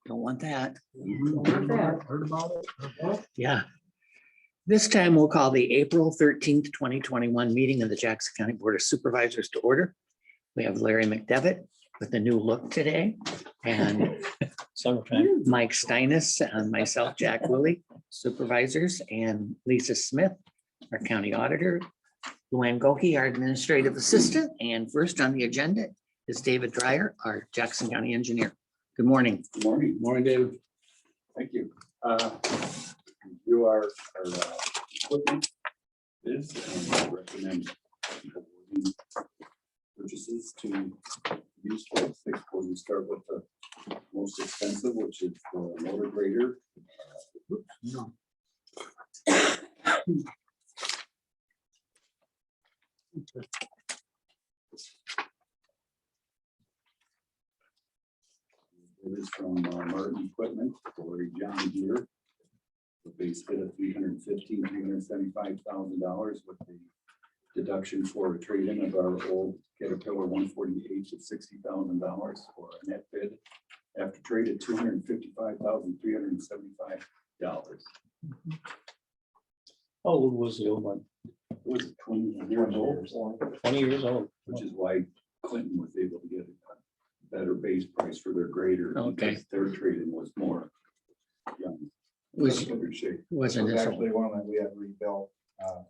Don't want that. Heard about it? Yeah. This time we'll call the April 13th, 2021 meeting of the Jackson County Board of Supervisors to order. We have Larry McDevitt with a new look today, and Summertime. Mike Steinis and myself, Jack Willie, supervisors, and Lisa Smith, our county auditor, Luann Goki, our administrative assistant, and first on the agenda is David Dreyer, our Jackson County engineer. Good morning. Good morning. Morning, David. Thank you. You are our equipment is and I recommend awarding purchases to use folks. We start with the most expensive, which is the motor grader. It is from Martin Equipment for a John Deere. The base bid of $375,000 with the deduction for a trade-in of our old Caterpillar 148 of $60,000 for a net bid after trade at $255,375. How old was the old one? It was 20 years old, 20 years old. which is why Clinton was able to get a better base price for their grader. Okay. because their trade-in was more. young. Was- In good shape. Wasn't This this? was actually one that we had rebuilt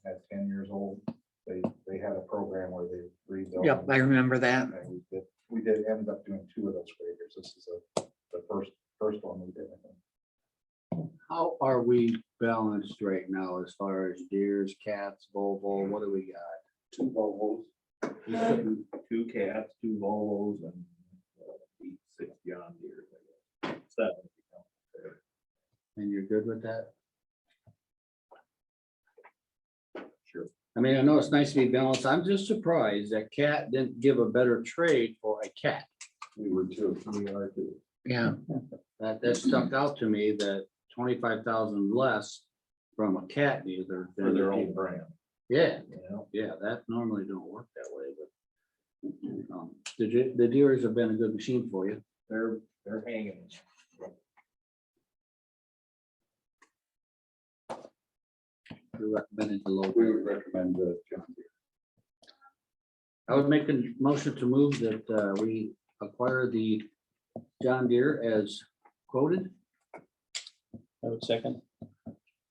at 10 years old. They had a program where they rebuilt. Yep, I remember that. And we did end up doing 2 of those graders. This is the first one we did. How are we balanced right now as far as deers, cats, Volvo? What do we got? 2 Volvos. 2 cats, 2 Volvos, and 6 John Deere. 7. And you're good with that? Sure. I mean, I know it's nice to be balanced. I'm just surprised that Cat didn't give a better trade for a cat. We were too. We are too. Yeah, That stuck out to me, that 25,000 less from a cat dealer. For their own brand. Yeah, You know, yeah, that normally don't work that way, but. The dealers have been a good machine for you. they're hanging. You recommended the low. We would recommend the John Deere. I would make a motion to move that we acquire the John Deere as quoted. I would second.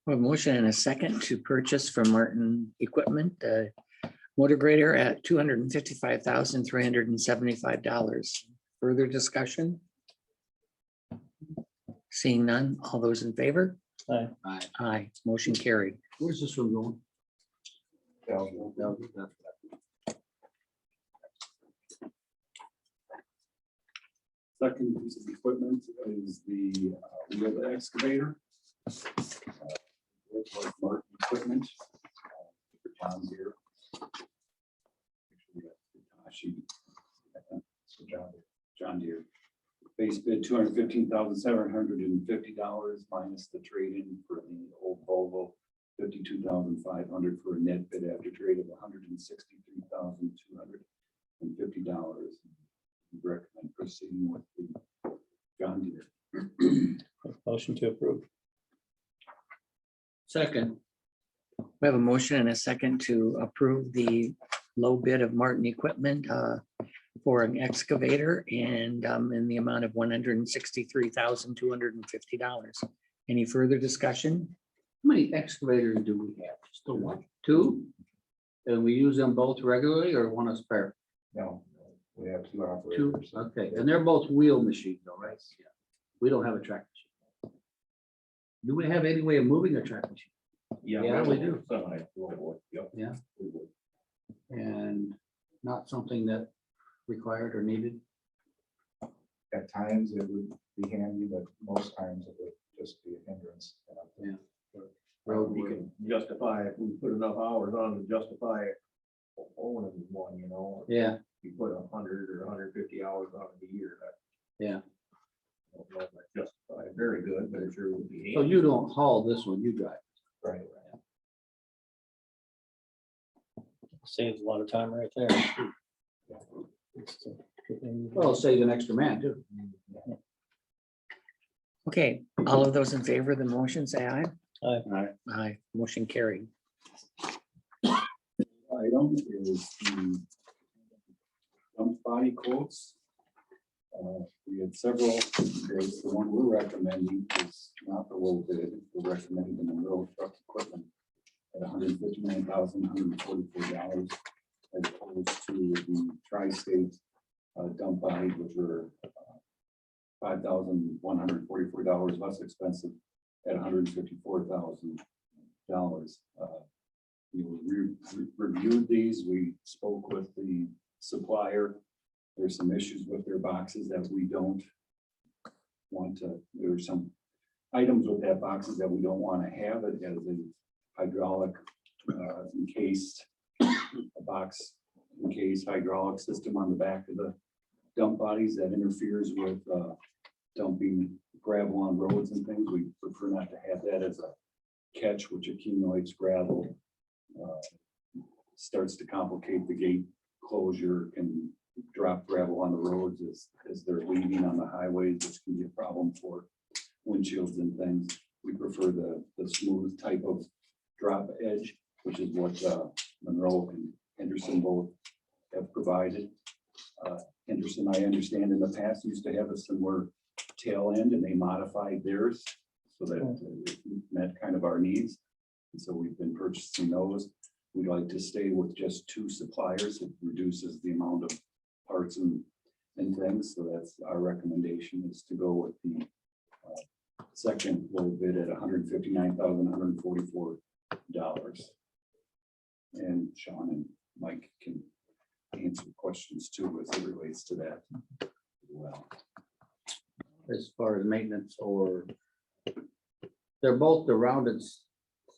a motion and a second to purchase from Martin Equipment, motor grader at $255,375. Further discussion? Seeing none, all those in favor? Aye. Aye. Aye, motion carried. Where's this one going? Second piece of equipment is the wheel excavator. It was Martin Equipment. For John Deere. John Deere. Base bid $215,750 minus the trade-in for the old Volvo, $52,500 for a net bid after trade of $163,250. Recommend proceeding with the John Deere. Motion to approve. Second. We have a motion and a second to approve the low bid of Martin Equipment for an excavator and in the amount of $163,250. Any further discussion? How many excavators do we have? Just the one, 2? And we use them both regularly or one a spare? No, we have 2 2, operators. okay, and they're both wheel machines, though, right? Yeah. We don't have a track machine. Do we have any way of moving a track machine? Yeah, we do. Yep. Yeah. We would. And not something that required or needed? At times it would be handy, but most times it would just be a hindrance. Yeah. Road, we can justify, if we put enough hours on to justify owning one, you know. Yeah, You put 100 or 150 hours on it a year. yeah. I don't know if that's justified very good, but it sure would be. So you don't haul this one, you drive. Right. Saves a lot of time right there. Well, save an extra man too. Okay, all of those in favor of the motion, say aye. Aye. Aye, motion carried. Item is the dump body quotes. We had several bids. The one we're recommending is not the low bid. We're recommending the Monroe truck equipment at $159,144 as opposed to the tri-state dump bodies, which were $5,144 less expensive at $154,000. We reviewed these. We spoke with the supplier. There's some issues with their boxes that we don't want to, there's some items with that boxes that we don't want to have. It has a hydraulic encased, a box encased hydraulic system on the back of the dump bodies that interferes with dumping gravel on roads and things. We prefer not to have that as a catch, which accumulates gravel, starts to complicate the gate closure, can drop gravel on the roads as they're leaving on the highways, which can be a problem for windshields and things. We prefer the smooth type of drop edge, which is what Monroe and Henderson both have provided. Henderson, I understand in the past used to have a similar tail end, and they modified theirs so that it met kind of our needs. And so we've been purchasing those. We'd like to stay with just 2 suppliers. It reduces the amount of parts and things. So that's our recommendation, is to go with the second low bid at $159,144. And Sean and Mike can answer questions too as it relates to that as well. As far as maintenance, or they're both the rounded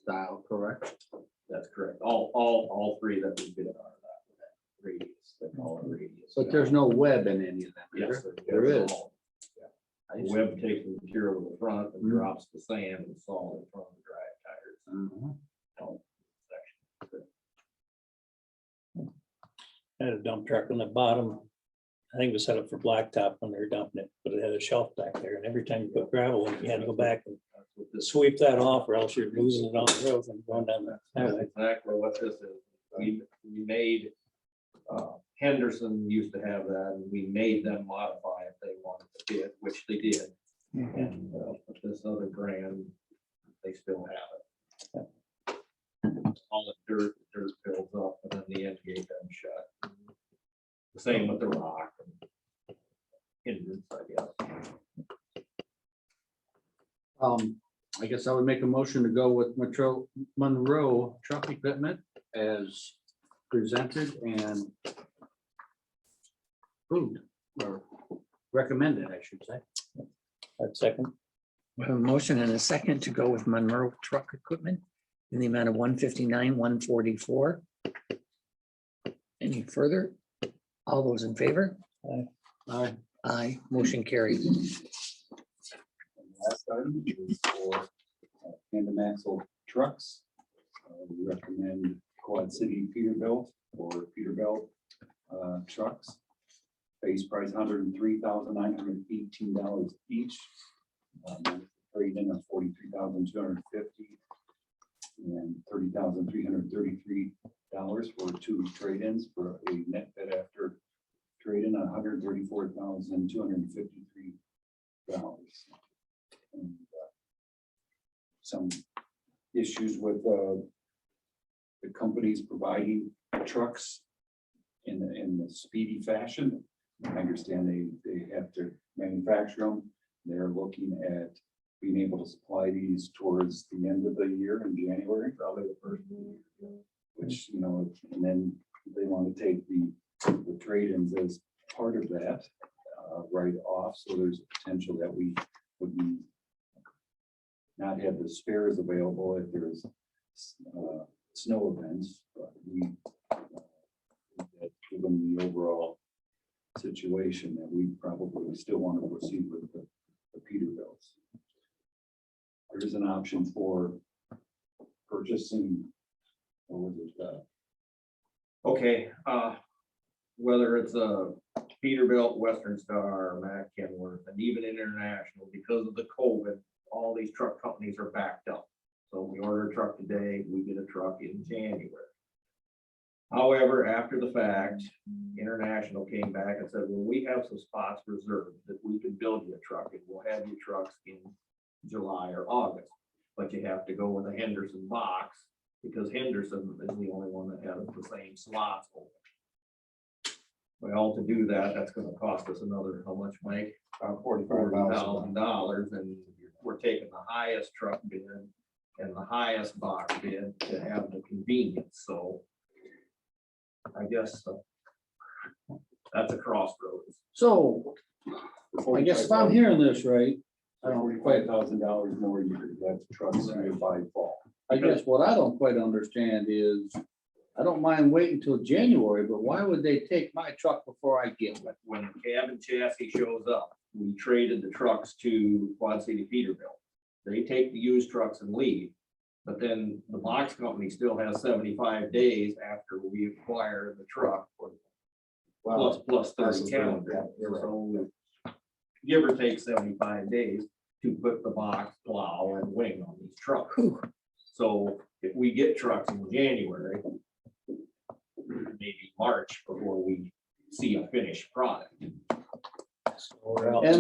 style, correct? That's correct. All three that we bid on are that radius, they call it radius. But there's no web in any of them. Yes, There is. The web takes the material to the front and drops the sand and salt in front of the drive tires. Mhm. I had a dump truck on the bottom. I think it was set up for blacktop when they were dumping it, but it had a shelf back there, and every time you put gravel in, you had to go back and sweep that off, or else you're losing it on the road and going down the That's highway. exactly what this is. We made, Henderson used to have that, and we made them modify if they wanted to bid, which they did. And with this other brand, they still have it. All the dirt builds up, and then the end gate doesn't shut. The same with the rock. And hindrance, I guess. I guess I would make a motion to go with Monroe truck equipment as presented and approved, or recommended, I should say. That second, We have a motion and a second to go with Monroe Truck Equipment in the amount of $159,144. Any further? All those in favor? Aye. Aye, motion carried. And the last item is for tandem axle trucks. We recommend Quad City Peterbilt or Peterbilt trucks. Base price $103,918 each. Trade in of $43,250 and $30,333 for 2 trade-ins for a net bid after trade-in $134,253. And some issues with the companies providing trucks in the speedy fashion. I understand they have to manufacture them. They're looking at being able to supply these towards the end of the year in January, probably the first, which, you know, and then they want to take the trade-ins as part of that right off. So there's a potential that we would not have the spares available if there's snow events, but we given the overall situation that we probably still want to proceed with the Peterbilts. There is an option for purchasing, or was it, Okay, whether it's a Peterbilt, Western Star, Mack Kenworth, and even International, because of the COVID, all these truck companies are backed up. So we order a truck today, we get a truck in January. However, after the fact, International came back and said, well, we have some spots reserved that we can build you a truck and we'll have your trucks in July or August. But you have to go with a Henderson box because Henderson is the only one that has the same slots open. Well, to do that, that's gonna cost us another, how much, Mike? $45,000. And we're taking the highest truck bid and the highest box bid to have the convenience, so I guess that's a crossroads. So I guess if I'm hearing this right, I don't quite, $45,000 more, you could have trucks by fall. I guess what I don't quite understand is, I don't mind waiting till January, but why would they take my truck before I get one? When the cab and chassis shows up, we traded the trucks to Quad City Peterbilt. They take the used trucks and leave, but then the box company still has 75 days after we acquire the truck, plus 30 calendar. So give or take 75 days to put the box, plow, and wing on these trucks. So if we get trucks in January, maybe March before we see a finished product. And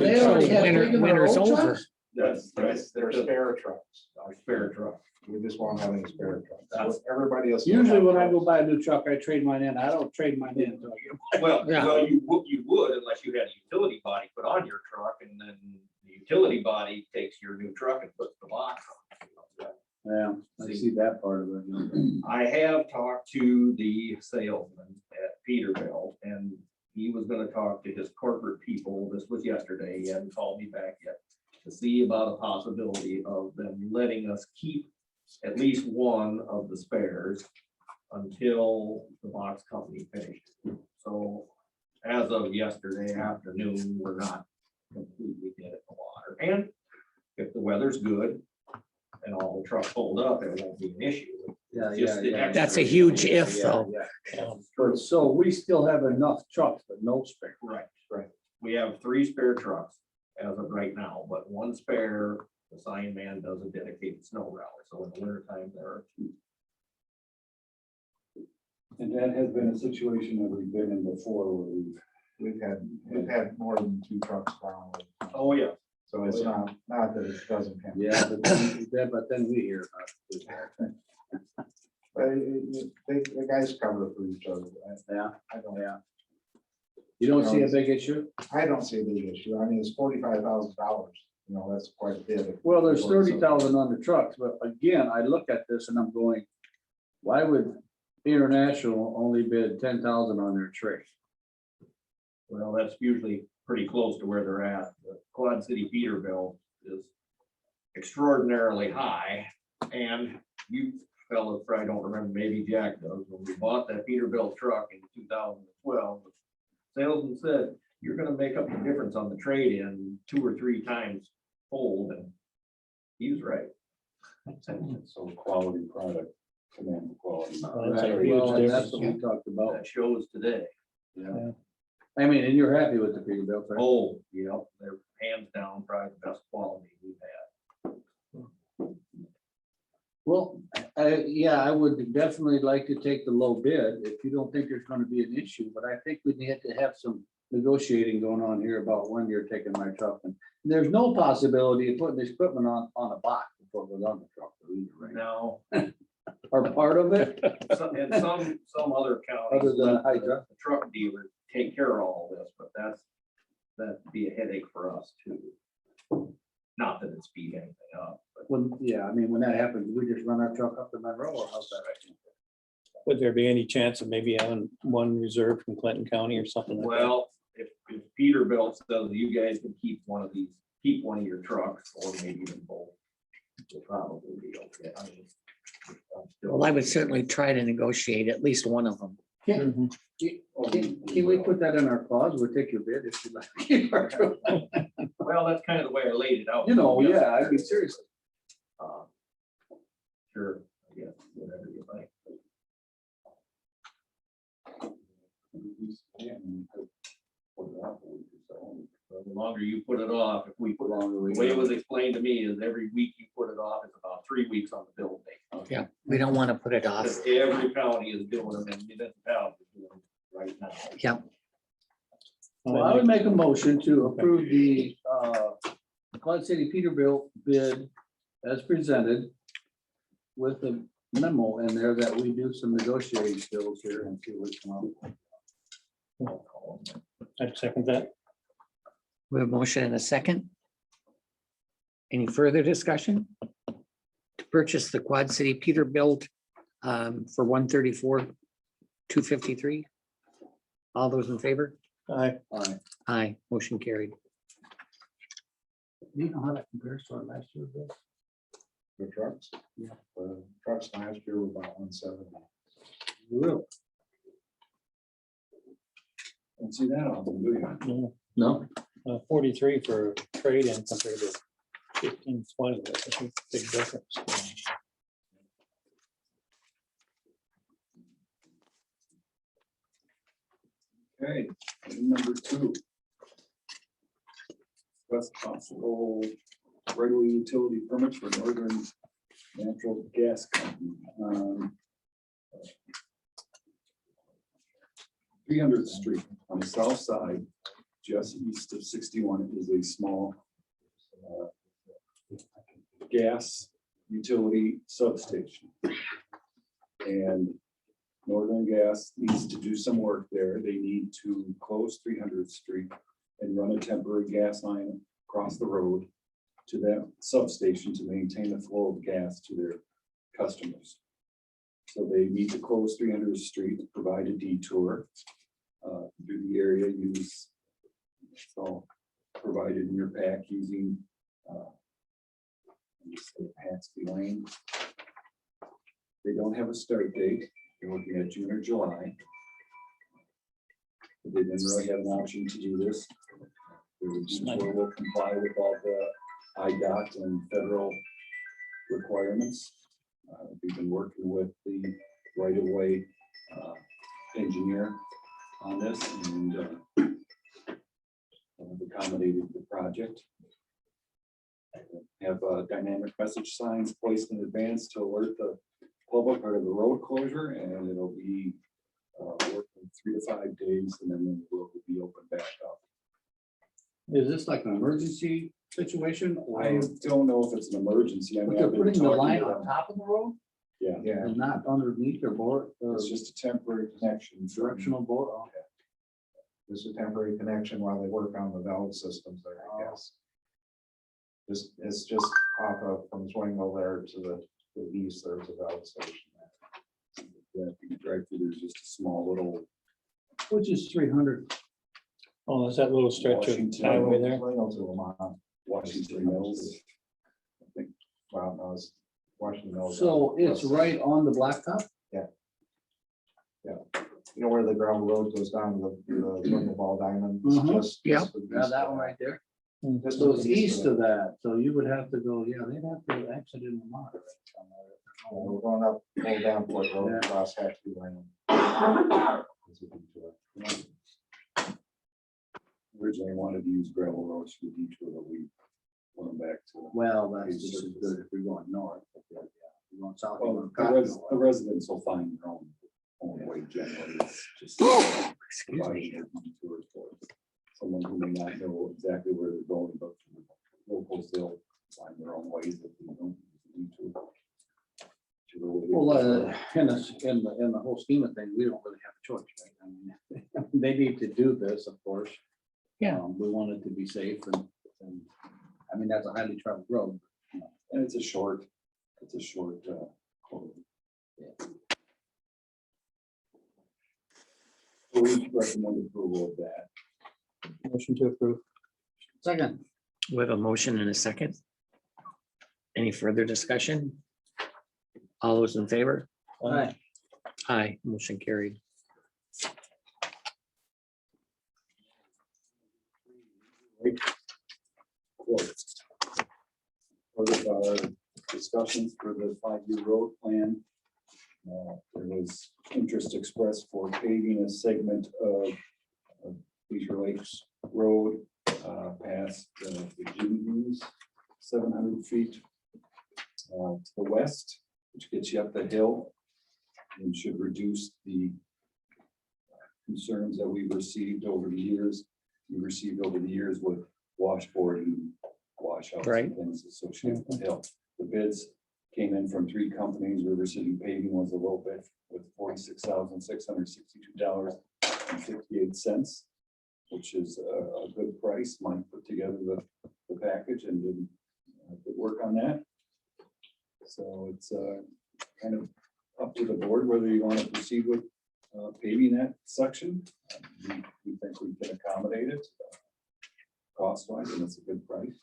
they already have taken their Winter's old over. trucks? That's They're spare trucks. our spare truck. We just won't have any spare trucks. That's- Everybody else. Usually when I go buy a new truck, I trade mine in. I don't trade mine in until I get. Well, Yeah. you would unless you had a utility body put on your truck and then the utility body takes your new truck and puts the box on. Yeah, I see that part of it. I have talked to the salesman at Peterbilt and he was gonna talk to his corporate people. This was yesterday. He hadn't called me back yet to see about a possibility of them letting us keep at least one of the spares until the box company finished. So as of yesterday afternoon, we're not completely dead in the water. And if the weather's good and all the trucks hold up, it won't be an issue. Yeah, Just yeah, the yeah. extra- That's a huge if, Yeah, though. yeah. But so we still have enough trucks, but no spare. Right. We have 3 spare trucks as of right now, but 1 spare, the sign man does a dedicated snow rally. So in the winter time, there are 2. And that has been a situation that we've been in before where We've had more than 2 trucks down. Oh, yeah. So it's not that it doesn't happen. Yeah, but then we hear about it. But the guys cover for each other. Yeah, I don't, yeah. You don't see a big issue? I don't see a big issue. I mean, it's $45,000. You know, that's quite a bit. Well, there's 30,000 on the trucks, but again, I look at this and I'm going, why would International only bid 10,000 on their trade? Well, that's usually pretty close to where they're at. The Quad City Peterbilt is extraordinarily high. And you fellas probably don't remember, maybe Jack does, when we bought that Peterbilt truck in 2012, the salesman said, you're gonna make up the difference on the trade-in 2 or 3 times fold, and he was right. so quality product, command quality. That's a Right, huge well, and that's difference. what we talked about. That shows today. Yeah. I mean, and you're happy with the Peterbilt, right? Oh, yep, they're hands down probably the best quality we've had. Well, yeah, I would definitely like to take the low bid if you don't think there's gonna be an issue, but I think we need to have some negotiating going on here about when you're taking my truck. And there's no possibility of putting this equipment on a box before it goes on the truck, either, right? Now, Or part of it, and some other counties, Other than let Hydra. the truck dealer take care of all this, but that'd be a headache for us too. Not that it speed anything up, but when, yeah, I mean, when that happens, we just run our truck up to Monroe or how's that? Would there be any chance of maybe having one reserved from Clinton County or something like that? well, if Peterbilt says you guys can keep one of these, keep one of your trucks, or maybe even both. Will probably be okay. I mean, I'm still- Well, I would certainly try to negotiate at least one of them. Can we put that in our clause? We'll take your bid if you like. to keep our truck. Well, that's kind of the way I laid it out. You know, yeah, I mean, seriously. Sure, I guess, whatever you like. and put it off a week or so. So the longer you put it off, if we put, The longer we the way it go. was explained to me is every week you put it off is about 3 weeks on the bill date. Yeah, we don't want to put it off. Because every county is doing them and municipalities is doing them right now. Yeah, Well, I would make a motion to approve the Quad City Peterbilt bid as presented with the memo in there that we do some negotiating skills here and see what's come up. I'd second that. we have a motion and a second. Any further discussion? To purchase the Quad City Peterbilt for 134,253. All those in favor? Aye. Aye, motion carried. Do you know how that compares to our last year bid? The trucks. Yeah. The trucks last year were about 170. Really? Don't see that often, do you? No. 43 for trade-in compared to 15, 20. That's a big difference. Okay, item number 2. West possible regular utility permits for Northern Natural Gas Company. 300th Street on the south side, just east of 61, is a small gas utility substation. And Northern Gas needs to do some work there. They need to close 300th Street and run a temporary gas line across the road to that substation to maintain the flow of gas to their customers. So they need to close 300th Street, provide a detour through the area, use, it's all provided in your pack using Haxby Lane. They don't have a start date. They're looking at June or July. But they didn't really have an option to do this. The detour will comply with all the IDOT and federal requirements. We've been working with the right-of-way engineer on this and have accommodated the project. Have dynamic message signs placed in advance to alert the public of the road closure, and it'll be working 3 to 5 days, and then the road will be open back up. Is this like an emergency situation or? I don't know if it's an emergency. I But mean, they're I've been putting the talking line to on them. top of the road Yeah, Yeah, and not underneath or board, it's just a temporary connection. directional board? Okay. this is a temporary connection while they work on the valve systems there, I guess. It's just off of from Zwingle there to the east, there's a valve station. Yeah, if you drive through, there's just a small little Which is 300. Oh, is that little stretch of Washington. highway there? Zwingle to Lamont. Washington Mills. I think Wow, no, it's Washington Mills. So it's right on the blacktop? You know where the gravel road goes down to the Zwingle Ball Diamond? Mhm. Just- Yeah. just to the Yeah, east that of one right there. Just So to it's the east of that. So you would have to go, yeah, they'd have to exit in the monitor. We're going up Old Danport Road Yeah. across Hackney Lane. originally wanted to use gravel roads for the detour, but we went back to. Well, that's just as good if you're going north. If you're going south. you're Well, going the residents will find their own way generally. It's just Excuse me. providing a detour for someone who may not know exactly where they're going, but locals, they'll find their own ways that they don't detour. Well, in the whole scheme of things, we don't really have a choice, right? I mean, they need to do this, of course. Yeah. We want it to be safe and, I mean, that's a highly traveled road. And it's a short. Corridor. So we recommend approval of that. Motion to approve. Second. We have a motion and a second. Any further discussion? All those in favor? Aye. Aye, motion carried. Part of our discussions for the 5-year road plan. There was interest expressed for paving a segment of Leisure Lakes Road past the Jimmy's, 700 feet to the west, which gets you up the hill and should reduce the concerns that we've received over the years. We received over the years with washboarding, washouts Right. and things associated with the hill. The bids came in from 3 companies. River City Paving was a low bid with $46,662.68, which is a good price. Mike put together the package and did good work on that. So it's kind of up to the board whether you want to proceed with paving that section. We think we can accommodate it cost wise, and it's a good price.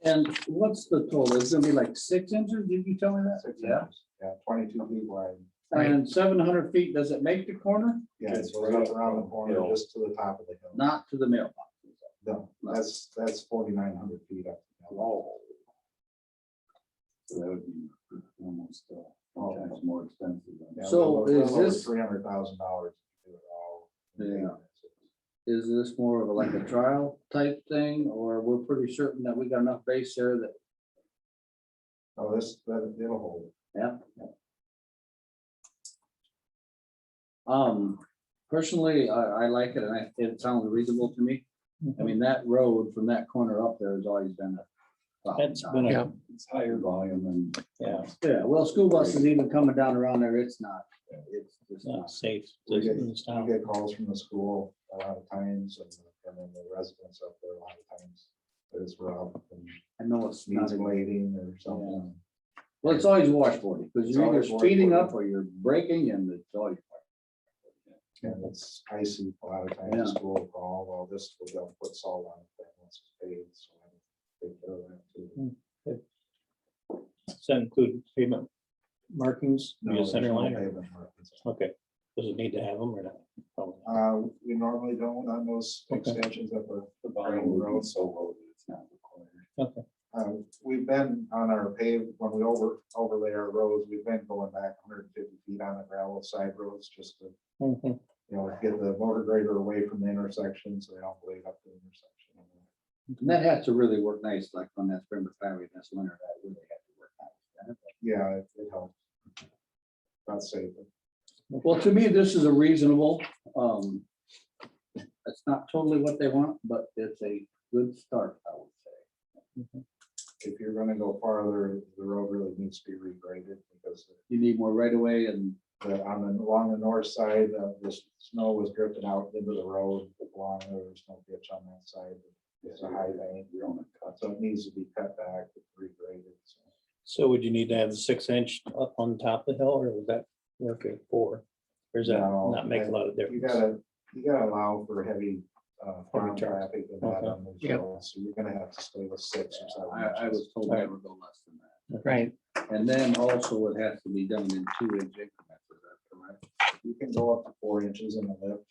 And what's the total? It's gonna be like 6 inches, did you tell me that? 6 Yeah. inches. Yeah, 22 feet wide. And 700 feet, does it make the corner? Yeah, It's it's right right up around the up corner, hill. just to the top of the hill. Not to the mailbox. No, that's 4,900 feet up. Oh. So that would be almost 4 times more expensive. Yeah, So is this- $300,000 to do it all? Yeah. Is this more of a like a trial type thing, or we're pretty certain that we got enough base there that, Oh, it'll hold. yeah? Personally, I like it, and it sounds reasonable to me. I mean, that road from that corner up there has always been a problem. That's been Yeah. a, It's higher volume and. yeah, Yeah, well, school buses even coming down around there, it's not, it's just not not. safe. We get, in this we town. get calls from the school a lot of times, and then the residents up there a lot of times. That it's rough and I know it's not, needs a- blading or something. well, it's always washboarding, because It's you're either always speeding up washboarding. or you're braking, and it's always. And it's icy a lot of times. Yeah. The school will call, well, this, will they'll put salt on it, then once it's paid, so I take care of that too. Does that include pavement markings, No, the there's center no line? or- pavement markings. Okay, does it need to have them or not? Oh, We normally don't on those Okay. extensions up a The volume would be so low that it's not required. Okay, we've been on our paved, when we overlay our roads, we've been going back 150 feet on the gravel side roads just to, Mhm. get the motor grader away from the intersection so they don't blade up the intersection. And that has to really work nice, like on that Springbrook Highway this winter, that really had to work nice. Yeah, it helps. That's safe. Well, to me, this is a reasonable, it's not totally what they want, but it's a good start, I would say. If you're gonna go farther, the road really needs to be regraded because You need more right away, and along the north side, the snow was drifting out into the road along there. There's no ditch on that side. It's a high bank. So it needs to be cut back, regraded. So So would you need to have the 6 inch up on top of the hill, or would that work at 4? Or does that No, not make a lot of You difference? gotta allow for heavy farm trucks. traffic and that Okay. on those Yep. roads. So you're gonna have to stay with 6 or 7 I was inches. told never go less than that. Right. And then also it has to be done in 2-inch increments, is that correct? You can go up to 4 inches in the lift,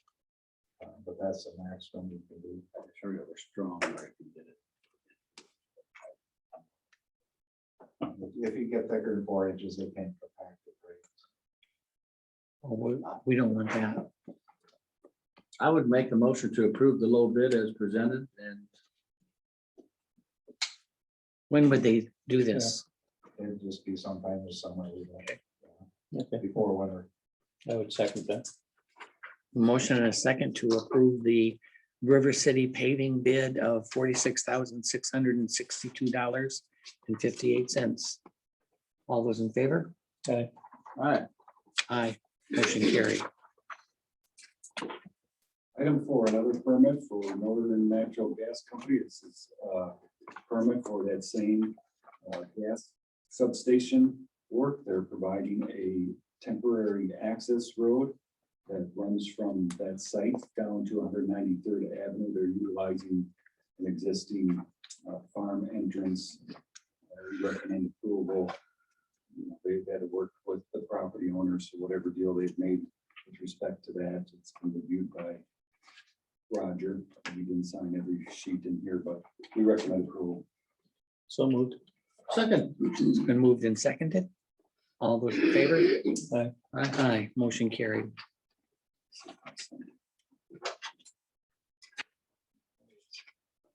but that's the maximum you can do. I'm sure you were strong, right, if you did it. If you get thicker than 4 inches, they can't compact it, right? Oh, we don't want that. I would make a motion to approve the low bid as presented, and When would they do this? It'd just be sometime this summer, Okay, before winter. I would second that. Motion and a second to approve the River City paving bid of $46,662.58. All those in favor? Okay, all right, Aye. Motion carried. Item 4, another permit for Northern Natural Gas Company. This is permit for that same gas substation work. They're providing a temporary access road that runs from that site down to 193rd Avenue. They're utilizing an existing farm entrance. We recommend approval. They've had to work with the property owners, so whatever deal they've made with respect to that, it's been reviewed by Roger. We didn't sign every sheet in here, but we recommend approval. so moved. second, It's been moved and seconded. All those in favor? Aye. Aye, motion carried.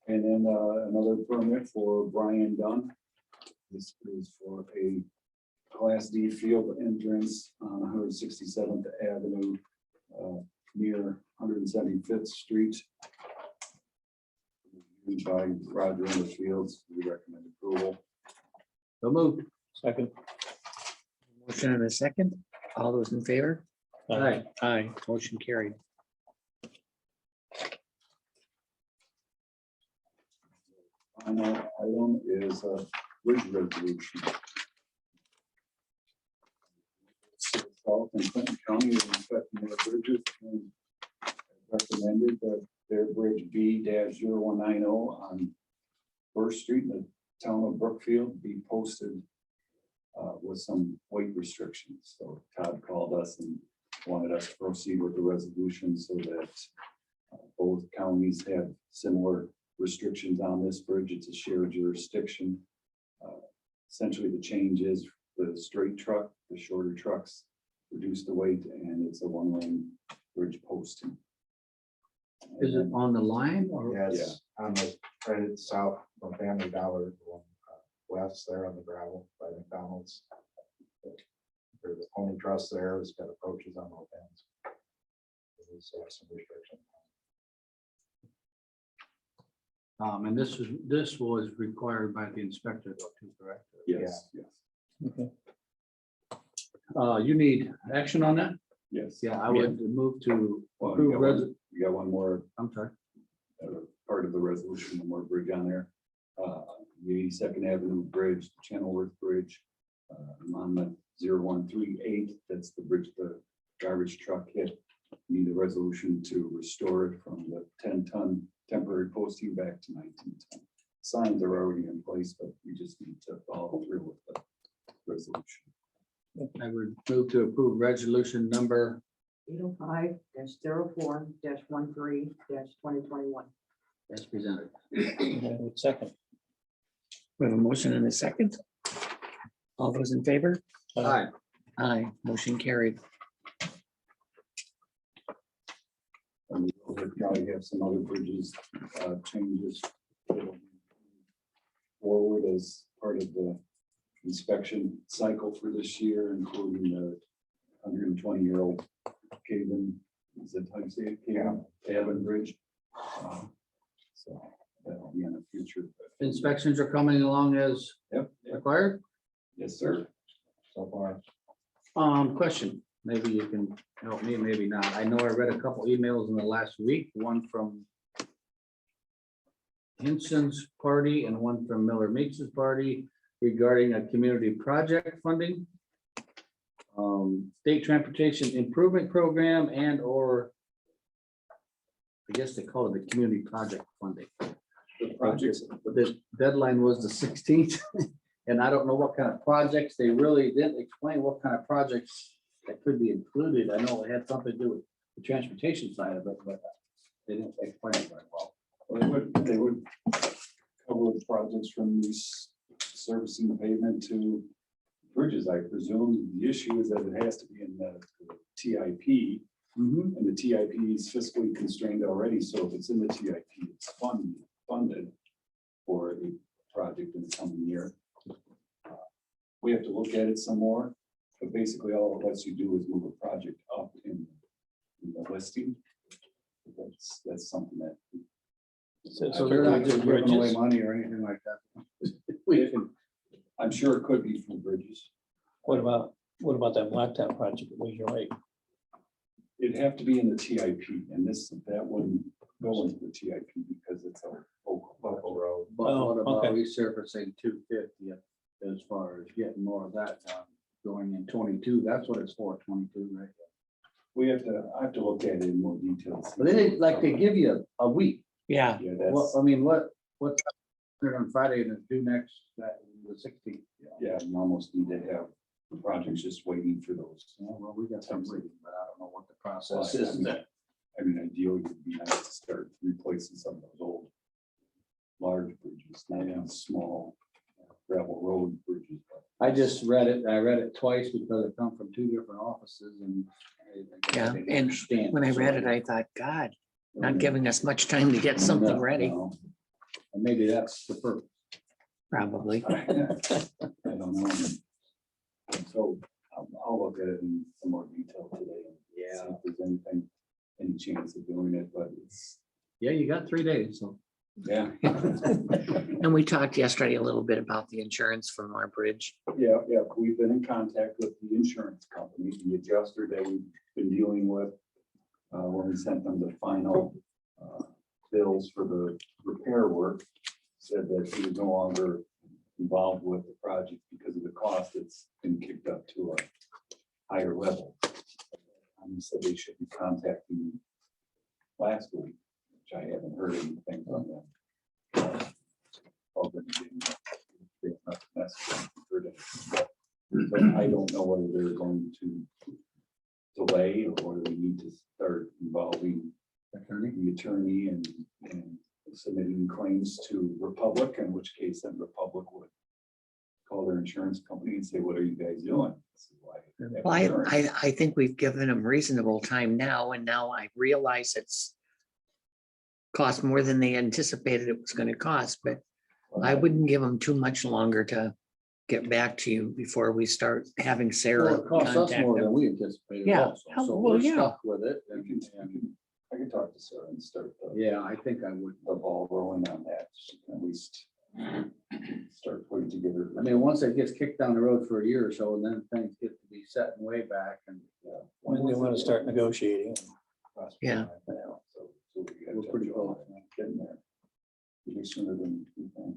And then another permit for Brian Dunn. This is for a Class D field entrance on 167th Avenue near 175th Street. Used by Roger in the Fields. We recommend approval. So moved. Second. Motion and a second. All those in favor? Aye. Aye, motion carried. Final item is a bridge resolution. South and Clinton County is inspecting their bridges and recommended that their bridge B-0190 on First Street in the town of Brookfield be posted with some weight restrictions. So Todd called us and wanted us to proceed with the resolution so that both counties have similar restrictions on this bridge. It's a shared jurisdiction. Essentially, the change is the straight truck, the shorter trucks reduce the weight, and it's a one-lane bridge posting. Is it on the line or? Yes, on the right south from Family Dollar, going, west there on the gravel by McDonald's. There's the only truss there, it's got approaches on both ends. There's some restriction. And this was required by the inspector though, too, correct? Yes, yes, Okay. You need action on that? yes. Yeah, I would move to Well, approve. you got one more I'm sorry. part of the resolution, one more bridge on there. The 82nd Avenue Bridge, Channelworth Bridge, on the 0138, that's the bridge the garbage truck hit. Need a resolution to restore it from the 10-ton temporary posting back to 19-ton. Signs are already in place, but we just need to follow through with the resolution. I would move to approve resolution number 805-04-13-2021. as presented. Second. We have a motion and a second. All those in favor? Aye. Aye, motion carried. And we'll probably have some other bridges changes forward as part of the inspection cycle for this year, including the 120-year-old Caven, is that how you say it? Caven Bridge. So that'll be in the future. Inspections are coming along as Yep. required. Yes, sir. So far, Question, maybe you can help me, maybe not. I know I read a couple emails in the last week, one from Hinson's party and one from Miller Meeks' party regarding a community project funding. State Transportation Improvement Program and or I guess they call it the community project funding. The projects, The deadline was the 16th, and I don't know what kind of projects, they really didn't explain what kind of projects that could be included. I know it had something to do with the transportation side of it, but they didn't explain it very well. they would cover projects from servicing the pavement to bridges, I presume. The issue is that it has to be in the TIP, and the TIP is fiscally constrained already, so if it's in the TIP, it's funded for a project in the coming year. We have to look at it some more, but basically all it lets you do is move a project up in the listing. That's something that. So they're not just giving away money or anything like that. We can, I'm sure it could be from bridges. What about that blacktop project? What was your rate? It'd have to be in the TIP, and that wouldn't go into the TIP because it's a local road. but Oh, what about okay. resurfacing 250 as far as getting more of that done going in 22? That's what it's for, 22, right? I have to look at it in more detail. But then they give you a week. Yeah, Yeah, Well, that's, I mean, what's on Friday and it's due next, the 16th? yeah, you almost need to have the projects just waiting for those. Well, we got some waiting, but I don't know what the Well, process I is. mean, ideally, it would be nice to start replacing some of those old large bridges, not even small gravel road bridges, but I just read it. I read it twice because it come from two different offices and. Yeah, didn't and understand when I so read it, I thought, God, not giving us much time to get something No, ready, no. And maybe that's the purpose. probably. I don't know. So I'll look at it in some more detail today. And see if there's anything, any chance of doing it, but it's, Yeah, you got 3 days, so. yeah. And we talked yesterday a little bit about the insurance from our bridge. Yeah, we've been in contact with the insurance company, the adjuster that we've been dealing with. When we sent them the final bills for the repair work, said that he was no longer involved with the project because of the cost. It's been kicked up to a higher level. Said they should be contacting me last week, which I haven't heard anything from them. So I don't know whether they're going to delay or whether we need to start involving the attorney and submitting claims to Republic, in which case then Republic would call their insurance company and say, what are you guys doing? This is why I have Well, insurance. I think we've given them reasonable time now, and now I realize it's cost more than they anticipated it was gonna cost, but I wouldn't give them too much longer to get back to you before we start having Well, Sarah it costs us contact more than them. we anticipated Yeah. also. How- So well, we're yeah. stuck with it. I can talk to Sarah and start Yeah, I think I would. the ball rolling on that. She can at least start putting together. I mean, once it gets kicked down the road for a year or so, and then things get to be set and way back and. When they want to start negotiating. Yeah. So we gotta We're pretty touch close. on getting there. Maybe sooner than we think.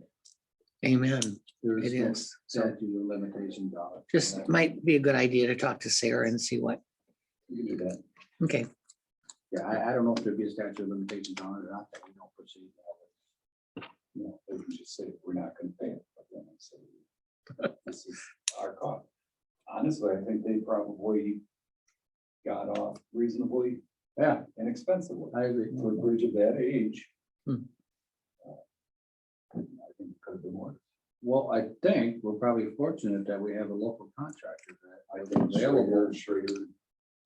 Amen. There's It no is. So statute of limitations on it. just might be a good idea to talk to Sarah and see what, You can do that. okay, Yeah, I don't know if there'd be a statute of limitations on it or not, that we don't proceed. You know, they can just say, we're not gonna pay it, but then they say, this is our cost. Honestly, I think they probably got off reasonably Yeah, inexpensively I agree. for a bridge of that age. Hmm. I think it could have been worse. Well, I think we're probably fortunate that we have a local contractor that I is think available. Schrader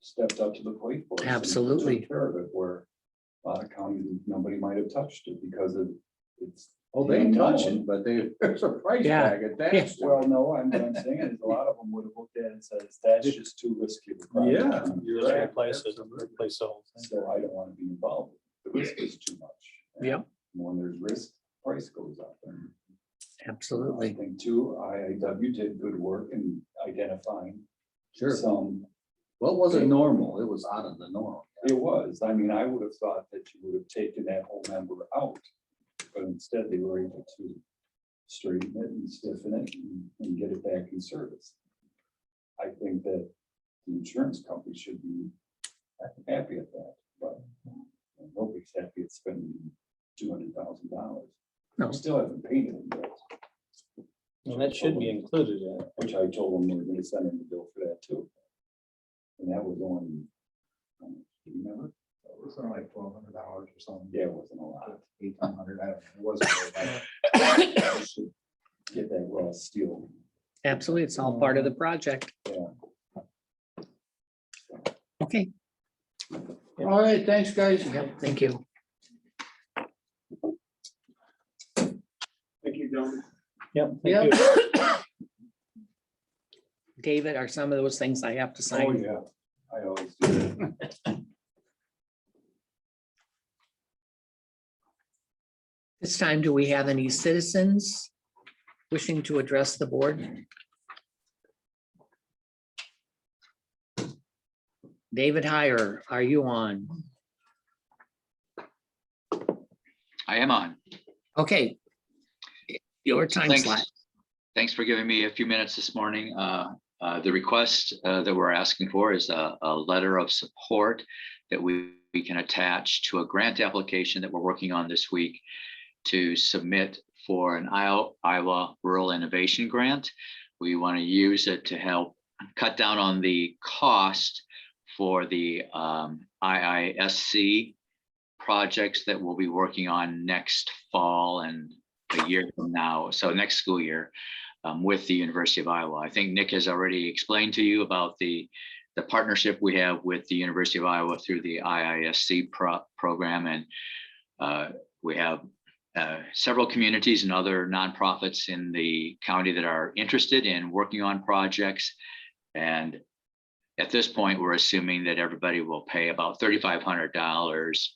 stepped up to the plate for us. and Absolutely. took care of it, where a lot of counties, nobody might have touched it because of it's. Oh, they touch it, but there's a price Yeah. tag attached. to it. Well, no, what I'm saying is a lot of them would have looked at it and says, that's just too risky. of a project." Yeah, you're Just right. replace it, replace the whole thing. So I don't want to be involved. The risk is too much. And Yep. When there's risk, price goes up. And I absolutely. think too, IIW did good work in identifying Sure. some. Well, it wasn't normal. It was out of the norm. It was, I mean, I would have thought that you would have taken that whole member out, but instead they were able to straighten it and stiffen it and get it back in service. I think that the insurance company should be happy at that, but nobody's happy at spending $200,000. No. We still haven't paid it yet, And that should be included in it. which I told them we were gonna send in the bill for that too. And that was only, do you remember? It was something like $1,200 or something. Yeah, it wasn't a lot. 1,800, I don't know. It wasn't very much. We should get that raw steel. Absolutely. It's all part of the project. Yeah. Okay, All right, thanks, guys. yep, thank you. Thank you, gentlemen. Yep. Yeah. Thank you. David, are some of those things I have to sign? Oh, yeah, I always do that. This time, do we have any citizens wishing to address the board? David Heyer, are you on? I am on. Okay. Your time Thanks. slot. Thanks for giving me a few minutes this morning. The request that we're asking for is a letter of support that we can attach to a grant application that we're working on this week to submit for an Iowa Rural Innovation Grant. We want to use it to help cut down on the cost for the IISC projects that we'll be working on next fall and a year from now, so next school year. with the University of Iowa. I think Nick has already explained to you about the partnership we have with the University of Iowa through the IISC program. And we have several communities and other nonprofits in the county that are interested in working on projects. And at this point, we're assuming that everybody will pay about $3,500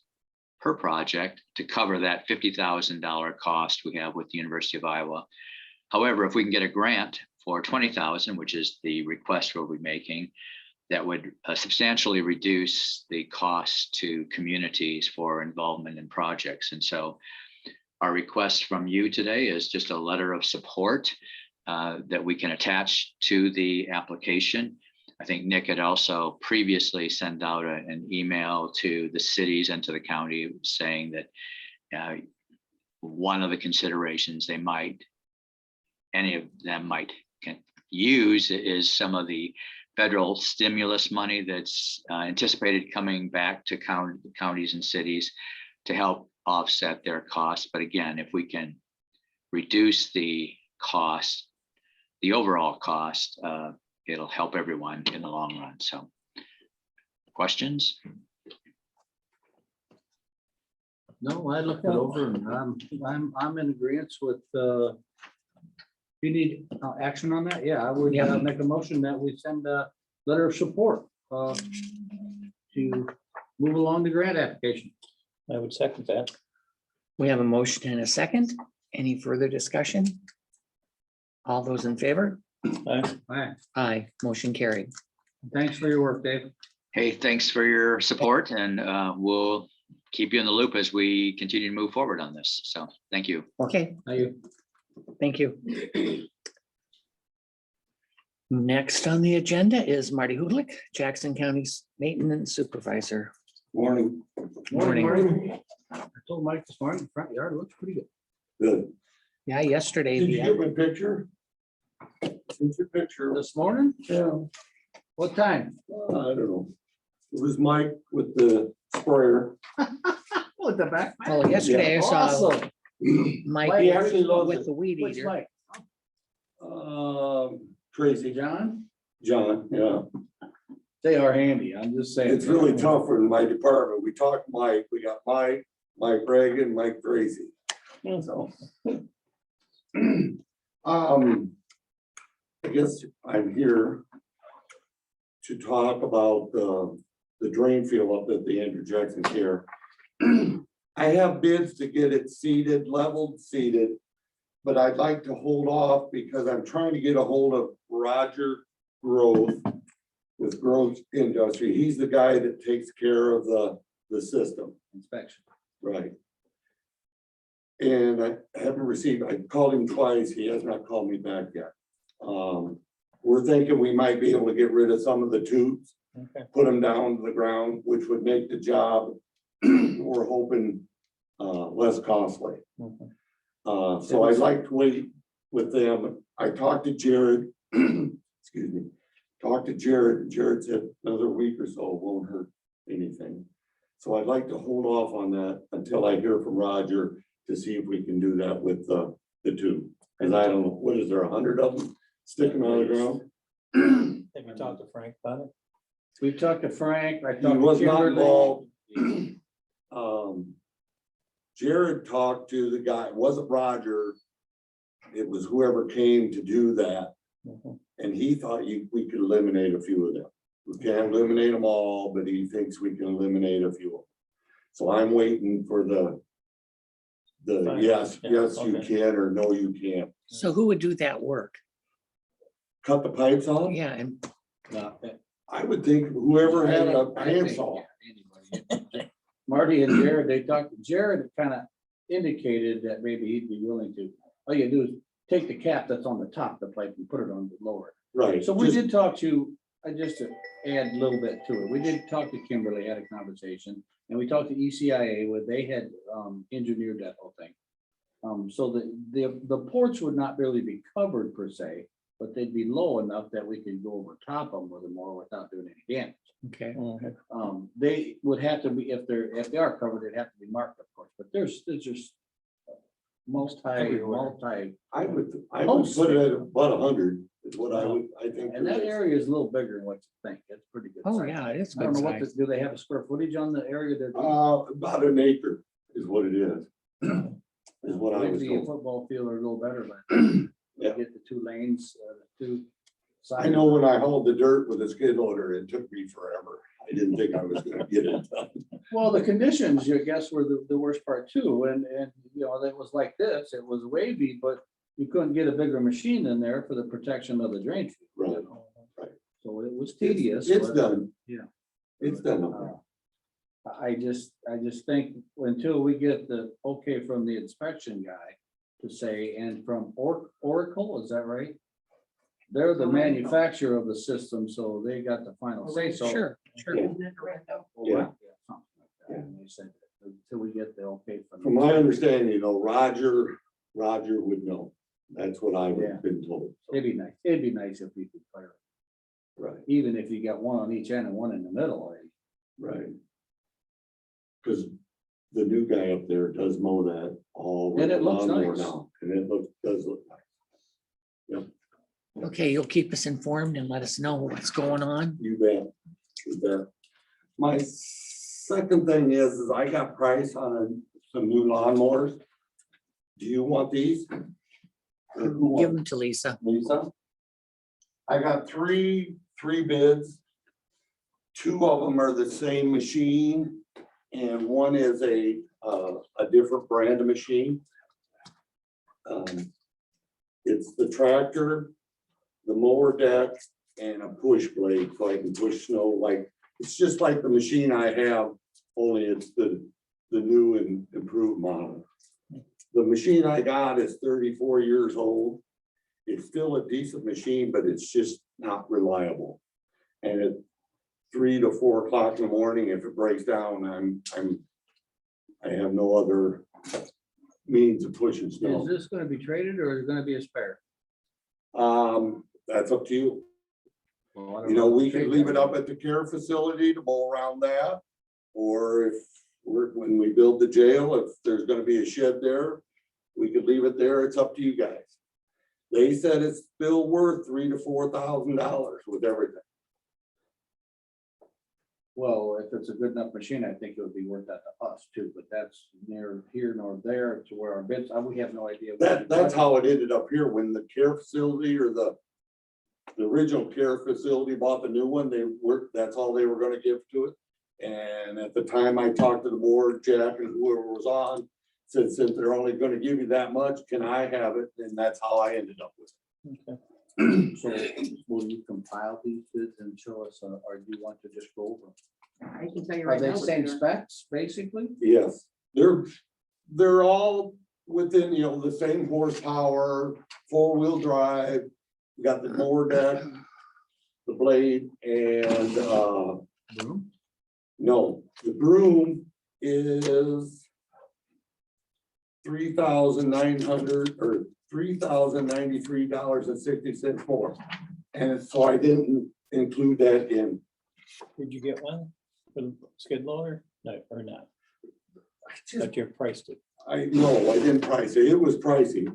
per project to cover that $50,000 cost we have with the University of Iowa. However, if we can get a grant for $20,000, which is the request we'll be making, that would substantially reduce the cost to communities for involvement in projects. And so our request from you today is just a letter of support that we can attach to the application. I think Nick had also previously sent out an email to the cities and to the county saying that one of the considerations any of them might use is some of the federal stimulus money that's anticipated coming back to counties and cities to help offset their costs. But again, if we can reduce the cost, the overall cost, it'll help everyone in the long run. So, questions? No, I looked it over and I'm in agreement with, you need action on that? Yeah, I would make a motion that we send a letter of support to move along the grant application. I would second that. We have a motion and a second. Any further discussion? All those in favor? All right, Aye, motion carried. thanks for your work, Dave. Hey, thanks for your support, and we'll keep you in the loop as we continue to move forward on this. So thank you. Okay, Thank you. thank you. Next on the agenda is Marty Hudlick, Jackson County's maintenance supervisor. Morning. Morning. I told Mike this morning, the front yard looks pretty good. Good. Yeah, yesterday. Did you the- get my picture? It's your picture. This morning? Yeah, What time? I don't know. It was Mike with the sprayer. Oh, at the back. Well, yesterday I saw Awesome. Mike He actually loves with it. the weed Which eater. Mike? Tracy, John? John, yeah. They are handy, I'm just saying. It's really tough in my department. We talked Mike, we got Mike Reagan, Mike Tracy. So. I guess I'm here to talk about the drain field up at the Andrew Jackson Care. I have bids to get it seeded, leveled, seeded, but I'd like to hold off because I'm trying to get a hold of Roger Grove with Grove Industry. He's the guy that takes care of the system. Inspection. Right. And I haven't received, I called him twice. He has not called me back yet. We're thinking we might be able to get rid of some of the tubes, Okay. put them down to the ground, which would make the job, we're hoping, less costly. Mhm. So I'd like to wait with them. I talked to Jared, excuse me, talked to Jared. Jared said another week or so won't hurt anything. So I'd like to hold off on that until I hear from Roger to see if we can do that with the tube. And I don't know, what is there, 100 of them sticking on the ground? Have you talked to Frank about it? We talked to Frank, I He talked was to not Kimberly. involved. Jared talked to the guy, it wasn't Roger. It was whoever came to do that. Mhm. And he thought we could eliminate a few of them. We can't eliminate them all, but he thinks we can eliminate a few of them. So I'm waiting for the Fine. yes, Yeah, yes, you okay. can, or no, you can't. So who would do that work? Cut the pipes off? Yeah, and I would think whoever had a handsaw. Marty and Jared, they talked, Jared kind of indicated that maybe he'd be willing to, all you do is take the cap that's on the top of the pipe and put it on the lower. Right. So we just- did talk to, just to add a little bit to it, we did talk to Kimberly, had a conversation, and we talked to ECIA, where they had engineered that whole thing. So the ports would not really be covered per se, but they'd be low enough that we could go over top of them with a mower without doing any damage. okay, They would have to be, if they are covered, they'd have to be marked, of course, but there's just multi, Everywhere. I would Post put it it. at about 100 is what I think. and that area is a little bigger than what you think. It's pretty good. Oh, size. yeah, it is I don't good know what, size. do they have a square footage on the area they're doing? About an acre is what it is. Is what I was Maybe a told. football field or a little better, but Yeah. get the 2 lanes, the 2 sides. I know when I hauled the dirt with a skid loader, it took me forever. I didn't think I was gonna get it done. Well, the conditions, you guess, were the worst part too, and, you know, it was like this, it was wavy, but you couldn't get a bigger machine in there for the protection of the drain field. you Right, know. right. So it was tedious. It's but, done. yeah. It's done. up there. I just think until we get the okay from the inspection guy to say, and from Oracle, is that right? They're the manufacturer of the system, so they got the final say, so. Sure, sure. Yeah. Yeah. Something like that. And they said, until we get the okay from. From my understanding, though, Roger would know. That's what I've Yeah. been told. So, It'd be nice if we could clear it, right, even if you got one on each end and one in the middle. right. Because the new guy up there does mow that all. And it looks lawnmower nice. now, and it does look nice. Okay, you'll keep us informed and let us know what's going on. You bet. You bet. My second thing is I got price on some new lawnmowers. Do you want these? Or who Give wants them to Lisa. Lisa? I got three bids. 2 of them are the same machine and one is a different brand of machine. It's the tractor, the mower deck, and a push blade, so I can push snow like, it's just like the machine I have, only it's the new and improved model. The machine I got is 34 years old. It's still a decent machine, but it's just not reliable. And at 3 to 4 o'clock in the morning, if it breaks down, I have no other means of pushing Is snow. this gonna be traded or is it gonna be a spare? That's up to you. Well, I don't You know, we Trade can leave that. it up at the care facility to mow around that. Or if when we build the jail, if there's gonna be a shed there, we could leave it there. It's up to you guys. They said it's still worth $3,000 to $4,000 with everything. Well, if it's a good enough machine, I think it would be worth that to us too, but that's near here nor there to where our bids, we have no idea. That's how it ended up here when the care facility or the original care facility bought the new one, that's all they were gonna give to it. And at the time I talked to the board, Jack and whoever was on, said, since they're only gonna give you that much, can I have it? And that's how I ended up with it. So will you compile these bids and show us, or do you want to just go over? I can tell you Are right they now. what same they're- specs, basically? Yes, they're all within, the same horsepower, 4-wheel drive. We got the mower deck, the blade, and Broom? no, the broom is $3,900 or $3,093.60 more. And so I didn't include that in. Did you get one for the skid loader? No, or not? Just But you priced it. I didn't price it. It was pricey.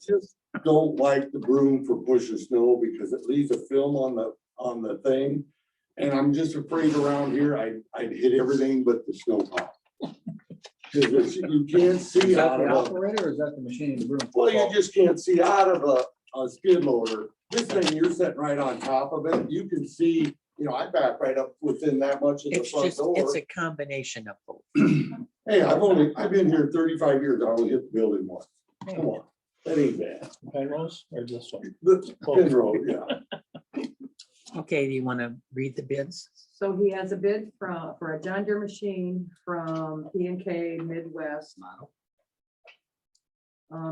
Just don't like the broom for pushing snow because it leaves a film on the thing. And I'm just afraid around here, I'd hit everything but the snow pile. Because you can't see Is that out the of a, operator or is that the machine in the broom? well, you just can't see out of a skid loader. This thing, you're sitting right on top of it. You can see, I back right up within that much of the It's front just, door. it's a combination of both. Hey, I've been here 35 years. I only hit the building once. Come on, that ain't bad. Penrose or this one? The pin road, yeah. Okay, do you want to read the bids? So he has a bid for a John Deere machine from P&K Midwest.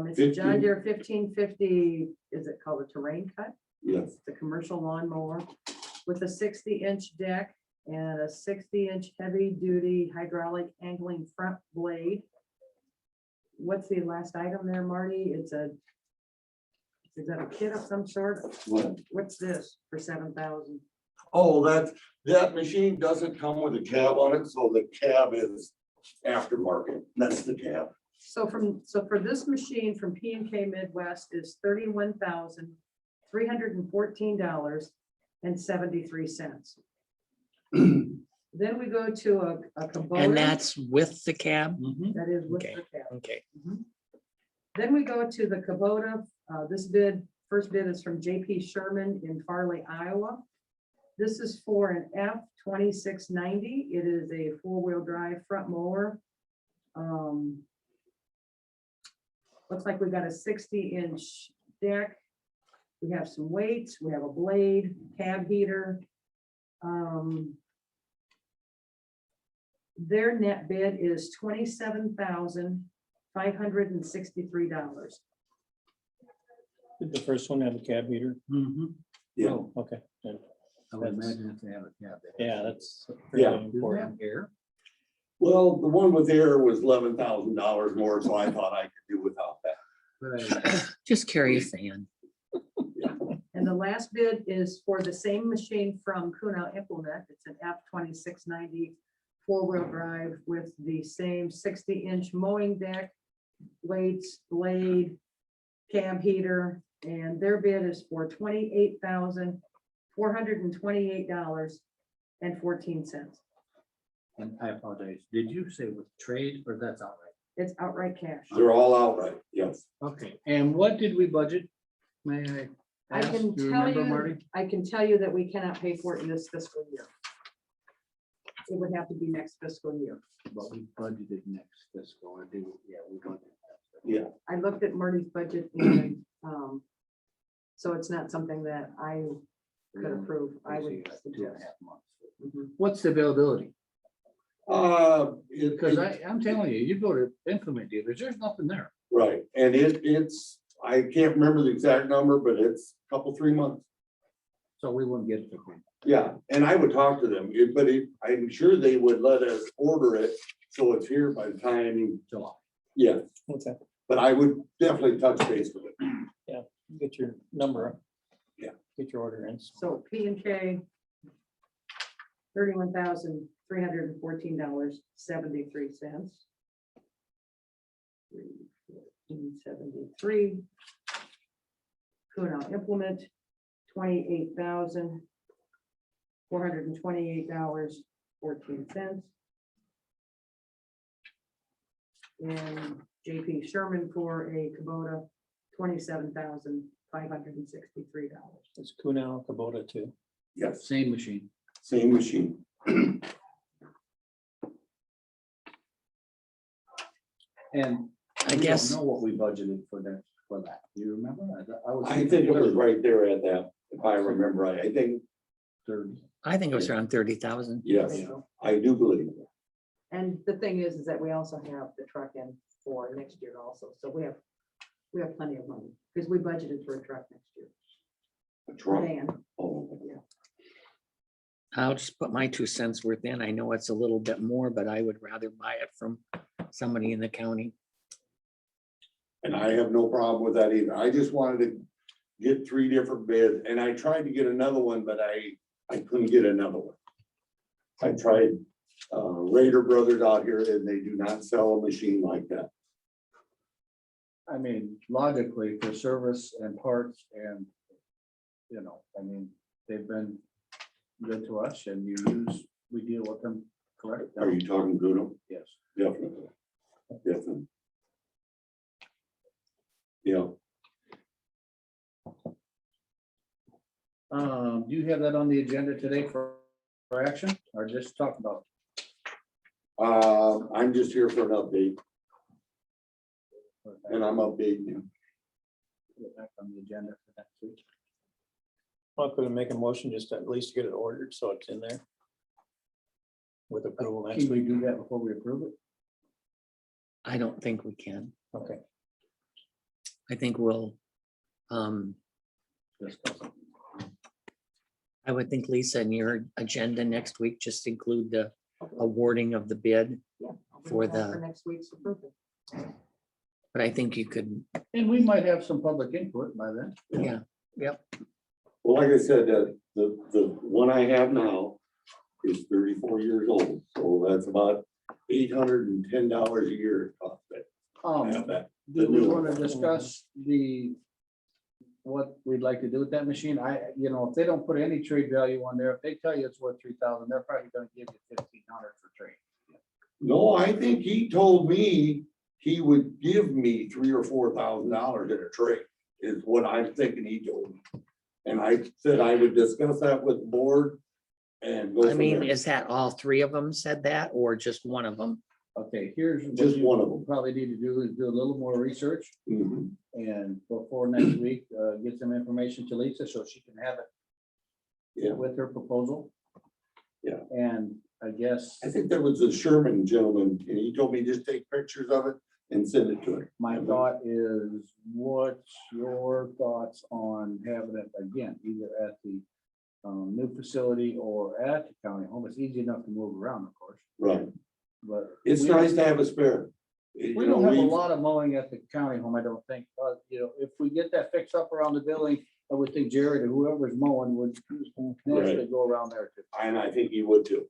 It's a John 15. Deere 1550, is it called a terrain cut? Yes, It's a commercial lawnmower with a 60-inch deck and a 60-inch heavy-duty hydraulic angling front blade. What's the last item there, Marty? Is that a kit of some sort? What? What's this for 7,000? oh, that machine doesn't come with a cab on it, so the cab is aftermarket. That's the cab. So for this machine from P and K Midwest is $31,314.73. Then we go to a Kubota. And that's with the cab? That is with Okay. the cab. Okay. Then we go to the Kubota. This first bid is from JP Sherman in Farley, Iowa. This is for an F-2690. It is a four-wheel drive front mower. Looks like we've got a 60-inch deck. We have some weights, we have a blade, cab heater. Their net bid is $27,563. Did the first one have a cab heater? Yeah. Oh, okay. Good. I would imagine if they have a cab. Yeah, that's Yeah. really important. Here. Well, the one with air was $11,000 more, so I thought I could do without that. Just carry a fan. And the last bid is for the same machine from Kunow Implement. It's an F-2690 four-wheel drive with the same 60-inch mowing deck, weights, blade, cab heater, and their bid is for $28,428.14. And I apologize. Did you say with trade or that's outright? It's outright cash. They're all outright, yes. Okay, and what did we budget? May I I ask? can Do you tell remember, you, Marty? I can tell you that we cannot pay for it in this fiscal year. It would have to be next fiscal year. But we budgeted next fiscal, or do, yeah, we budgeted. Yeah. I looked at Marty's budget and, so it's not something that I could approve. I would Two and suggest. a half months. Mhm. What's the availability? Because It- I'm telling you, you go to implement dealers, there's nothing there. Right, and it's, I can't remember the exact number, but it's a couple, 3 months. So we wouldn't get it for free. Yeah, and I would talk to them, I'm sure they would let us order it, so it's here by the time, July. yeah, Okay, but I would definitely touch base with it. get your number. Yeah. Get your order in. So P and K, $31,314.73. 314.73. Kunow Implement, $28,428.14. And JP Sherman for a Kubota, $27,563. It's Kunow, Kubota too. Yes, Same machine. same machine. And I we guess- don't know what we budgeted for that, Do you remember? I think it was right there at that, if I remember right, I think, 30. I think it was around 30,000. yes, I do believe. And the thing is that we also have the truck in for next year also, so we have plenty of money, because we budgeted for a truck next year. A truck. Van, Oh, I'll just put my 2 cents worth in. I know it's a little bit more, but I would rather buy it from somebody in the county. and I have no problem with that either. I just wanted to get 3 different bids, and I tried to get another one, but I couldn't get another one. I tried Raider Brothers out here, and they do not sell a machine like that. I mean, logically, for service and parts and, they've been good to us and we deal with them, correct? Are you talking Guno? Yes. Definitely. Definitely. Yeah, Do you have that on the agenda today for action or just talk about? I'm just here for an update, it? and I'm updating you. Put it back on the agenda for next week. I'm going to make a motion just to at least get it ordered, so it's in there. With approval next Can we week. do that before we approve it? I don't think we can. Okay, I think we'll, Discuss it. I would think, Lisa, in your agenda next week, just include the awarding of the bid. yeah. I'll bring For it up the- next week's approval. But I think you could, And we might have some public input by then. yeah, Well, like I said, the one I have now is 34 years old, so that's about $810 a year it costs it. I have that. Do we want to discuss what we'd like to do with that machine? If they don't put any trade value on there, if they tell you it's worth 3,000, they're probably gonna give you 1,500 for trade. No, I think he told me he would give me $3,000 or $4,000 in a trade, is what I'm thinking he told me. And I said I would discuss that with the board and go I from mean, there. is that all three of them said that or just one of them? Okay, here's. what Just you one of them. Probably need to do is do a little more research Mhm. and before next week, get some information to Lisa so she can have Yeah. it with her proposal. Yeah. And I guess I think there was a Sherman gentleman, and he told me just take pictures of it and send it to him. my thought is, what's your thoughts on having it again, either at the new facility or at the county home? It's easy enough to move around, of course, Right. but. It's we nice don't- to have a spare. We don't have a lot of mowing at the county home, I don't think, but if we get that fixed up around the building, I would think Jared or whoever's mowing would naturally go around there too. And I think he would too.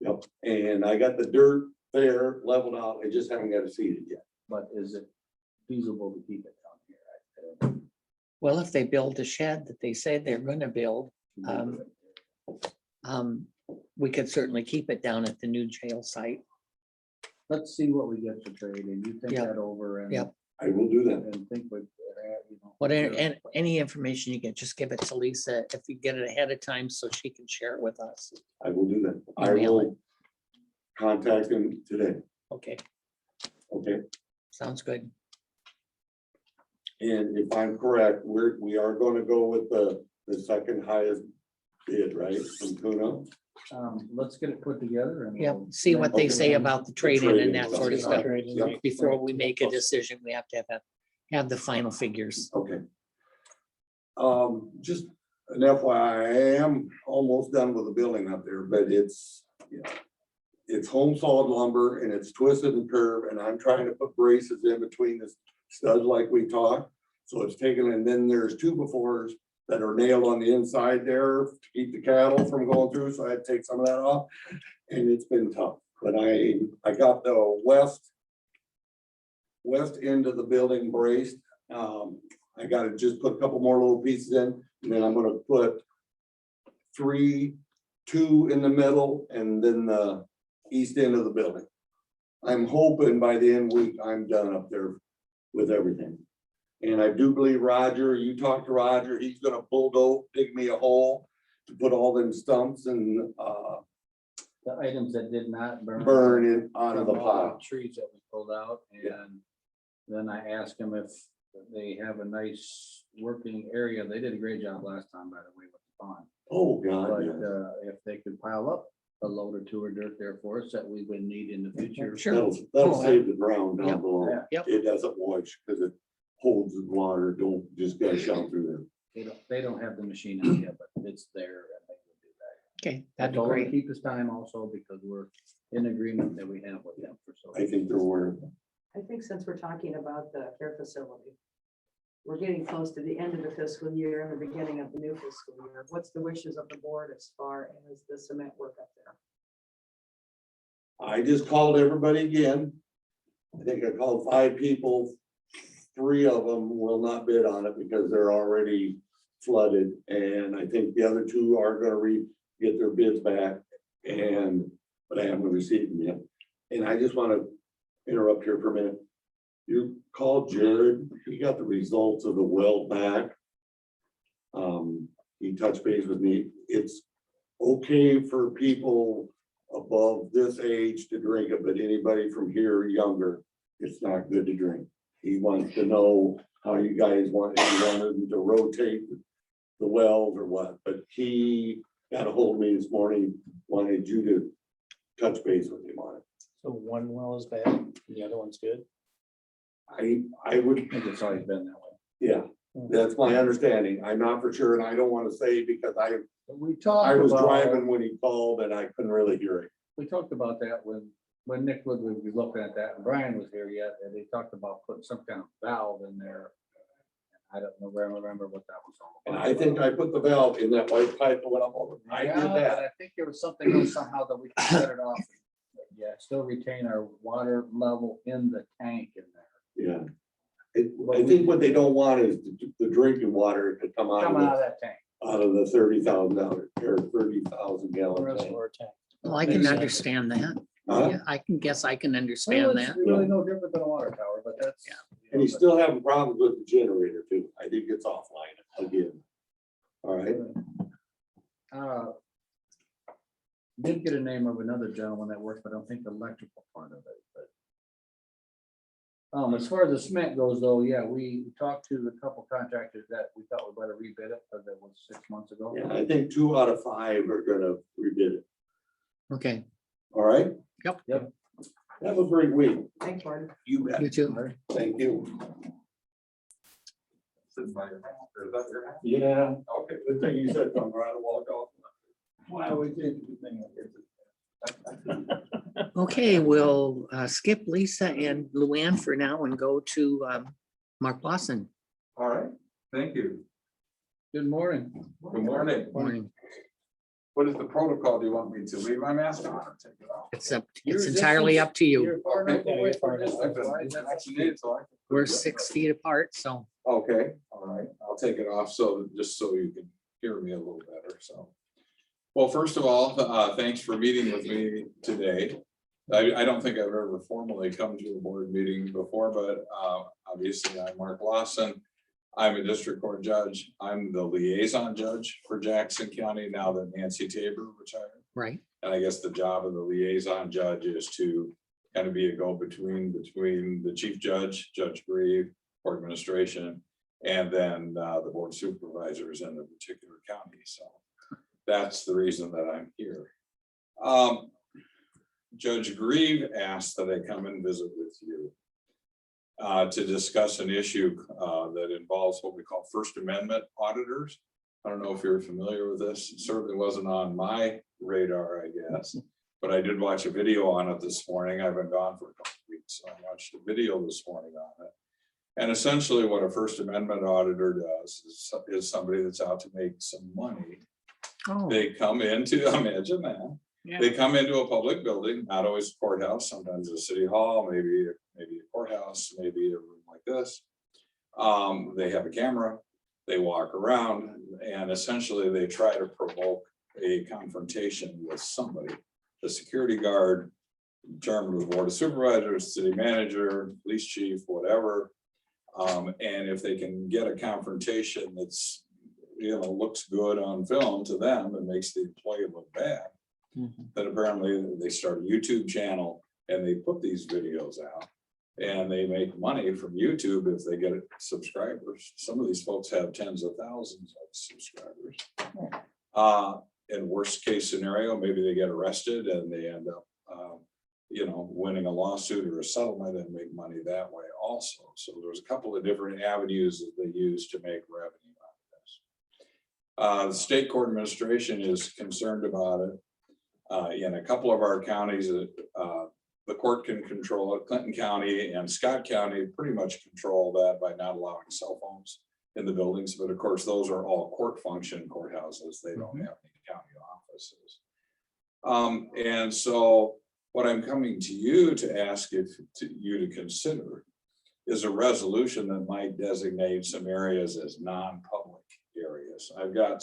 Yep, and I got the dirt there leveled out, I just haven't got it seeded yet. But is it feasible to keep it down here? Well, if they build a shed that they say they're gonna build, we could certainly keep it down at the new jail site. Let's see what we get for trade and you think Yep. that over and. Yep. I will do that. And think with, What, and any information you get, just give it to Lisa if you get it ahead of time so she can share it with us. I will do that. I Email will contact him today, Okay, okay? sounds good. And if I'm correct, we are gonna go with the second highest bid, right, from Kuno? let's get it put together and. Yep, we'll- see what they say about the trade-in and that sort of stuff. Yeah. Before we make a decision, we have to have the final figures. Okay. Just an FYI, I am almost done with the building up there, but it's, it's home sawed lumber and it's twisted and curved, and I'm trying to put braces in between the studs like we talked. So it's taken, and then there's two befores that are nailed on the inside there to keep the cattle from going through, so I had to take some of that off. And it's been tough, but I got the west end of the building braced. I gotta just put a couple more little pieces in, and then I'm gonna put two in the middle, and then the east end of the building. I'm hoping by the end of the week, I'm done up there with everything. And I do believe Roger, you talked to Roger, he's gonna bulldoze, dig me a hole to put all them stumps and The items that did not burn. burn it out of the from all pile. Trees that we pulled out, Yeah. and then I asked them if they have a nice working area. They did a great job last time, by the way, with the pond. Oh, God, But yeah. if they could pile up a load or two of dirt there for us that we would need in the future. Sure. That'll Oh, save the ground Yep. down below. Yep. It doesn't wash because it holds the water, don't just gush out through there. They don't have the machine out yet, but it's there. And they will do that. Okay, I that'd be told them to great. keep us time also because we're in agreement that we have with them for so. I think they're aware of that. I think since we're talking about the care facility, we're getting close to the end of the fiscal year and the beginning of the new fiscal year. What's the wishes of the board as far as the cement work up there? I just called everybody again. I think I called 5 people. 3 of them will not bid on it because they're already flooded. And I think the other 2 are gonna get their bids back. But I haven't received them yet. And I just wanna interrupt here for a minute. You called Jared, he got the results of the well back. He touched base with me. It's okay for people above this age to drink it, but anybody from here younger, it's not good to drink. He wants to know how you guys want, if you wanted him to rotate the wells or what, but he got a hold of me this morning, wanted you to touch base with him on it. So one well is bad, and the other one's good. I would, I think it's always been that way. yeah, that's my understanding. I'm not for sure, and I don't want to say because But we talked I was about- driving when he called and I couldn't really hear it. We talked about that when Nick Woodward was looking at that, and Brian was here yet, and they talked about putting some kind of valve in there. I don't remember what that was all And about. I think I put the valve in that white pipe that went up over. I Yeah, did but that. I think there was something else somehow that we could set it off. Yeah, still retain our water level in the tank in there. Yeah. I think what they don't want is the drinking water to come out Coming out of, of that tank. the $30,000 or 30,000 gallon tank. Reservoir tank. Well, I can understand that. Huh? Yeah, I can Well, understand it's that. really no different than a water tower, but that's. Yeah. And he's still having problems with the generator too. I think it's offline again. All right, Did get a name of another gentleman that works, but I don't think the electrical part of it, but. As far as the cement goes though, yeah, we talked to the couple contractors that we thought we better rebid it, because that was 6 months ago. yeah, I think 2 out of 5 are gonna rebid it. Okay, All right? Yep. Yep. Have a great week. Thanks, Marty. You bet. you too. Thank you. Sitting by your house, or is that your house? Yeah, Okay. the thing you said, come right and walk off. Why would you think Okay, we'll skip Lisa and Luann for now and go to Mark Lawson. All right, thank you. Good morning. Good morning. Morning. What is the protocol? Do you want me to leave my mask on or take it off? It's entirely up to you. You're far enough Yeah, away you're far from this. I've been that's why that's- vaccinated, so I can- We're 6 feet apart, so Okay, all right, I'll take it off so, just so you can hear me a little better, so. Well, first of all, thanks for meeting with me today. I don't think I've ever formally come to a board meeting before, but obviously I'm Mark Lawson. I'm a district court judge. I'm the liaison judge for Jackson County now that Nancy Tabor retired. right. And I guess the job of the liaison judge is to kind of be a go-between between the chief judge, Judge Grieve, court administration, and then the board supervisors in the particular county. So that's the reason that I'm here. Judge Grieve asked that I come and visit with you to discuss an issue that involves what we call First Amendment auditors. I don't know if you're familiar with this. It certainly wasn't on my radar, I guess, but I did watch a video on it this morning. I've been gone for a couple of weeks, so I watched a video this morning on it. And essentially what a First Amendment auditor does is somebody that's out to make some money. Oh, They come into, imagine that. yeah. They come into a public building, not always a courthouse, sometimes a city hall, maybe a courthouse, maybe a room like this. They have a camera, they walk around, and essentially they try to provoke a confrontation with somebody, the security guard, chairman of the board of supervisors, city manager, police chief, whatever. And if they can get a confrontation that's, looks good on film to them and makes the employee look bad, Mhm. then apparently they start a YouTube channel and they put these videos out. And they make money from YouTube if they get subscribers. Some of these folks have tens of thousands of subscribers. In worst case scenario, maybe they get arrested and they end up, winning a lawsuit or a settlement and make money that way also. So there's a couple of different avenues that they use to make revenue out of this. The state court administration is concerned about it. In a couple of our counties, the court can control it. Clinton County and Scott County pretty much control that by not allowing cell phones in the buildings. But of course, those are all court function courthouses. They don't have any county offices. And so what I'm coming to you to ask you to consider is a resolution that might designate some areas as non-public areas. I've got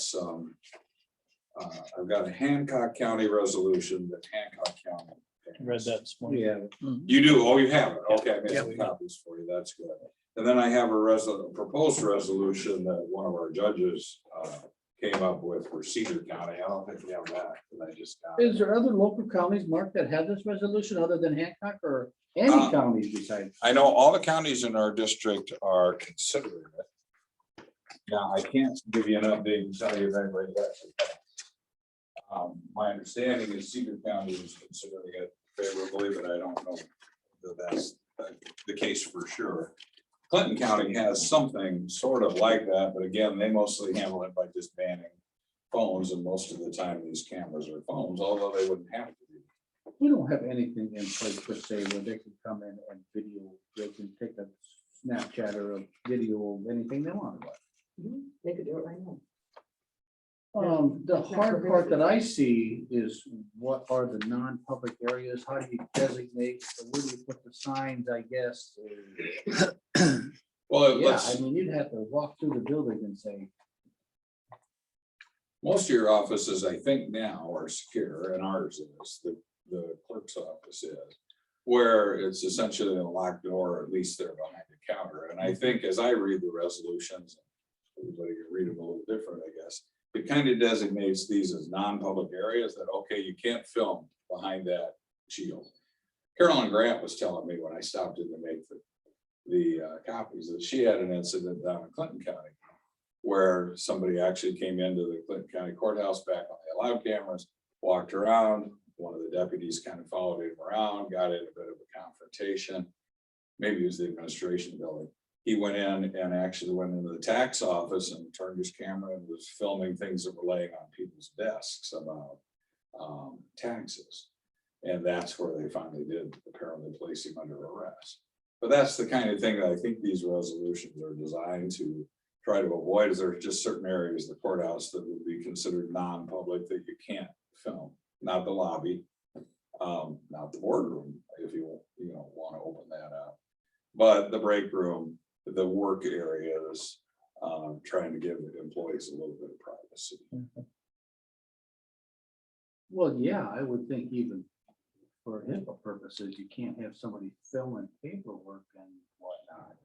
a Hancock County resolution that Hancock County. Read that this morning. Yeah, You do? Oh, you have it. Okay, I made Yeah. some copies for you. That's good. And then I have a proposed resolution that one of our judges came up with for Cedar County. I don't think we have that, but I just got is it. there other local counties, Mark, that have this resolution other than Hancock or any counties besides? I know all the counties in our district are considering it. Now, I can't give you an update and tell you if anybody's actually. My understanding is Cedar County is considering it favorably, but I don't know that that's the case for sure. Clinton County has something sort of like that, but again, they mostly handle it by just banning phones, and most of the time these cameras are phones, although they wouldn't have to be. We don't have anything in place per se where they can come in and video, they can take a Snapchat or a video of anything they want. They could do it right now. The hard part that I see is what are the non-public areas? How do you designate, where do you put the signs, I guess? Well, Yeah, let's, I mean, you'd have to walk through the building and say, most of your offices, I think now are secure, and ours is, the clerk's office is. Where it's essentially a locked door, or at least they're behind the counter, and I think as I read the resolutions. Everybody can read them a little different, I guess. It kind of designates these as non-public areas that, okay, you can't film behind that shield. Carolyn Grant was telling me when I stopped in to make the copies that she had an incident down in Clinton County. Where somebody actually came into the Clinton County Courthouse back on the allowed cameras, walked around, one of the deputies kind of followed him around, got in a bit of a confrontation. Maybe it was the administration building. He went in and actually went into the tax office and turned his camera and was filming things that were laying on people's desks about taxes. And that's where they finally did apparently place him under arrest. But that's the kind of thing that I think these resolutions are designed to try to avoid. Is there just certain areas of the courthouse that would be considered non-public that you can't film, not the lobby, not the boardroom, if you want to open that up, but the break room, the work areas, trying to give employees a little bit of privacy. well, yeah, I would think even for HIPAA purposes, you can't have somebody filming paperwork and whatnot.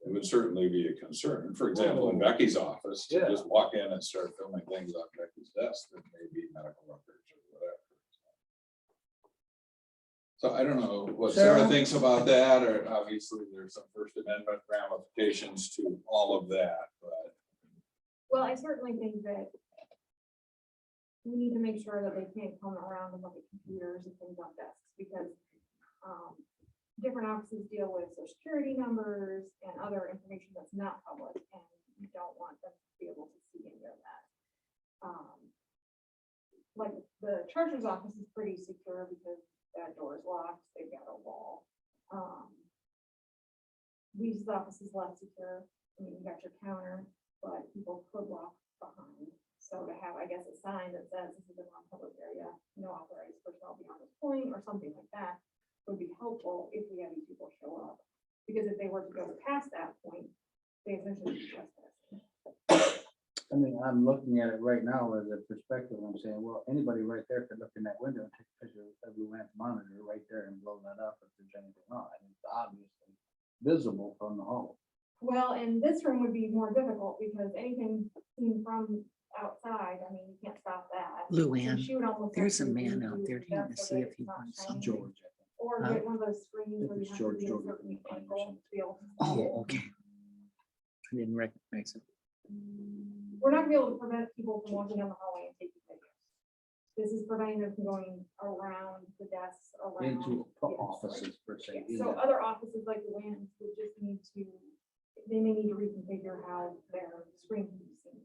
It would certainly be a concern. For example, in Becky's office, to Yeah. just walk in and start filming things on Becky's desk that may be medical records or whatever. So I don't know what Sarah Sarah? thinks about that, or obviously there's some First Amendment ramifications to all of that, but. Well, I certainly think that we need to make sure that they can't come around and look at computers and things on desks, because different offices deal with social security numbers and other information that's not public, and you don't want them to be able to see any of that. Like the treasurer's office is pretty secure because that door is locked, they've got a wall. Lisa's office is less secure. I mean, you got your counter, but people could walk behind. So to have, I guess, a sign that says this is a non-public area, no authorized personnel beyond this point, or something like that, would be helpful if we have these people show up. Because if they were to go past that point, they essentially be trespassing. I mean, I'm looking at it right now as a perspective. I'm saying, well, anybody right there could look in that window and take a picture of the lamp monitor right there and blow that up if there's anything on. And it's obviously visible from the hall. Well, and this room would be more difficult because anything seen from outside, I mean, you can't stop that. So Luann, she would almost there's a have to man do out there. Do you want to that so see that if he it's not wants shiny. something? George, I think. Or Huh? get one of those screens where you It's have to be a George, certain George, angle to be able to see it. Oh, okay. I didn't recognize it. We're not gonna be able to prevent people from walking down the hallway and taking pictures. This is preventing them from going around the desks, around. Into Yes, offices per se. right. So other offices like the Luann's would just need to, they may need to reconfigure how their screen can be seen.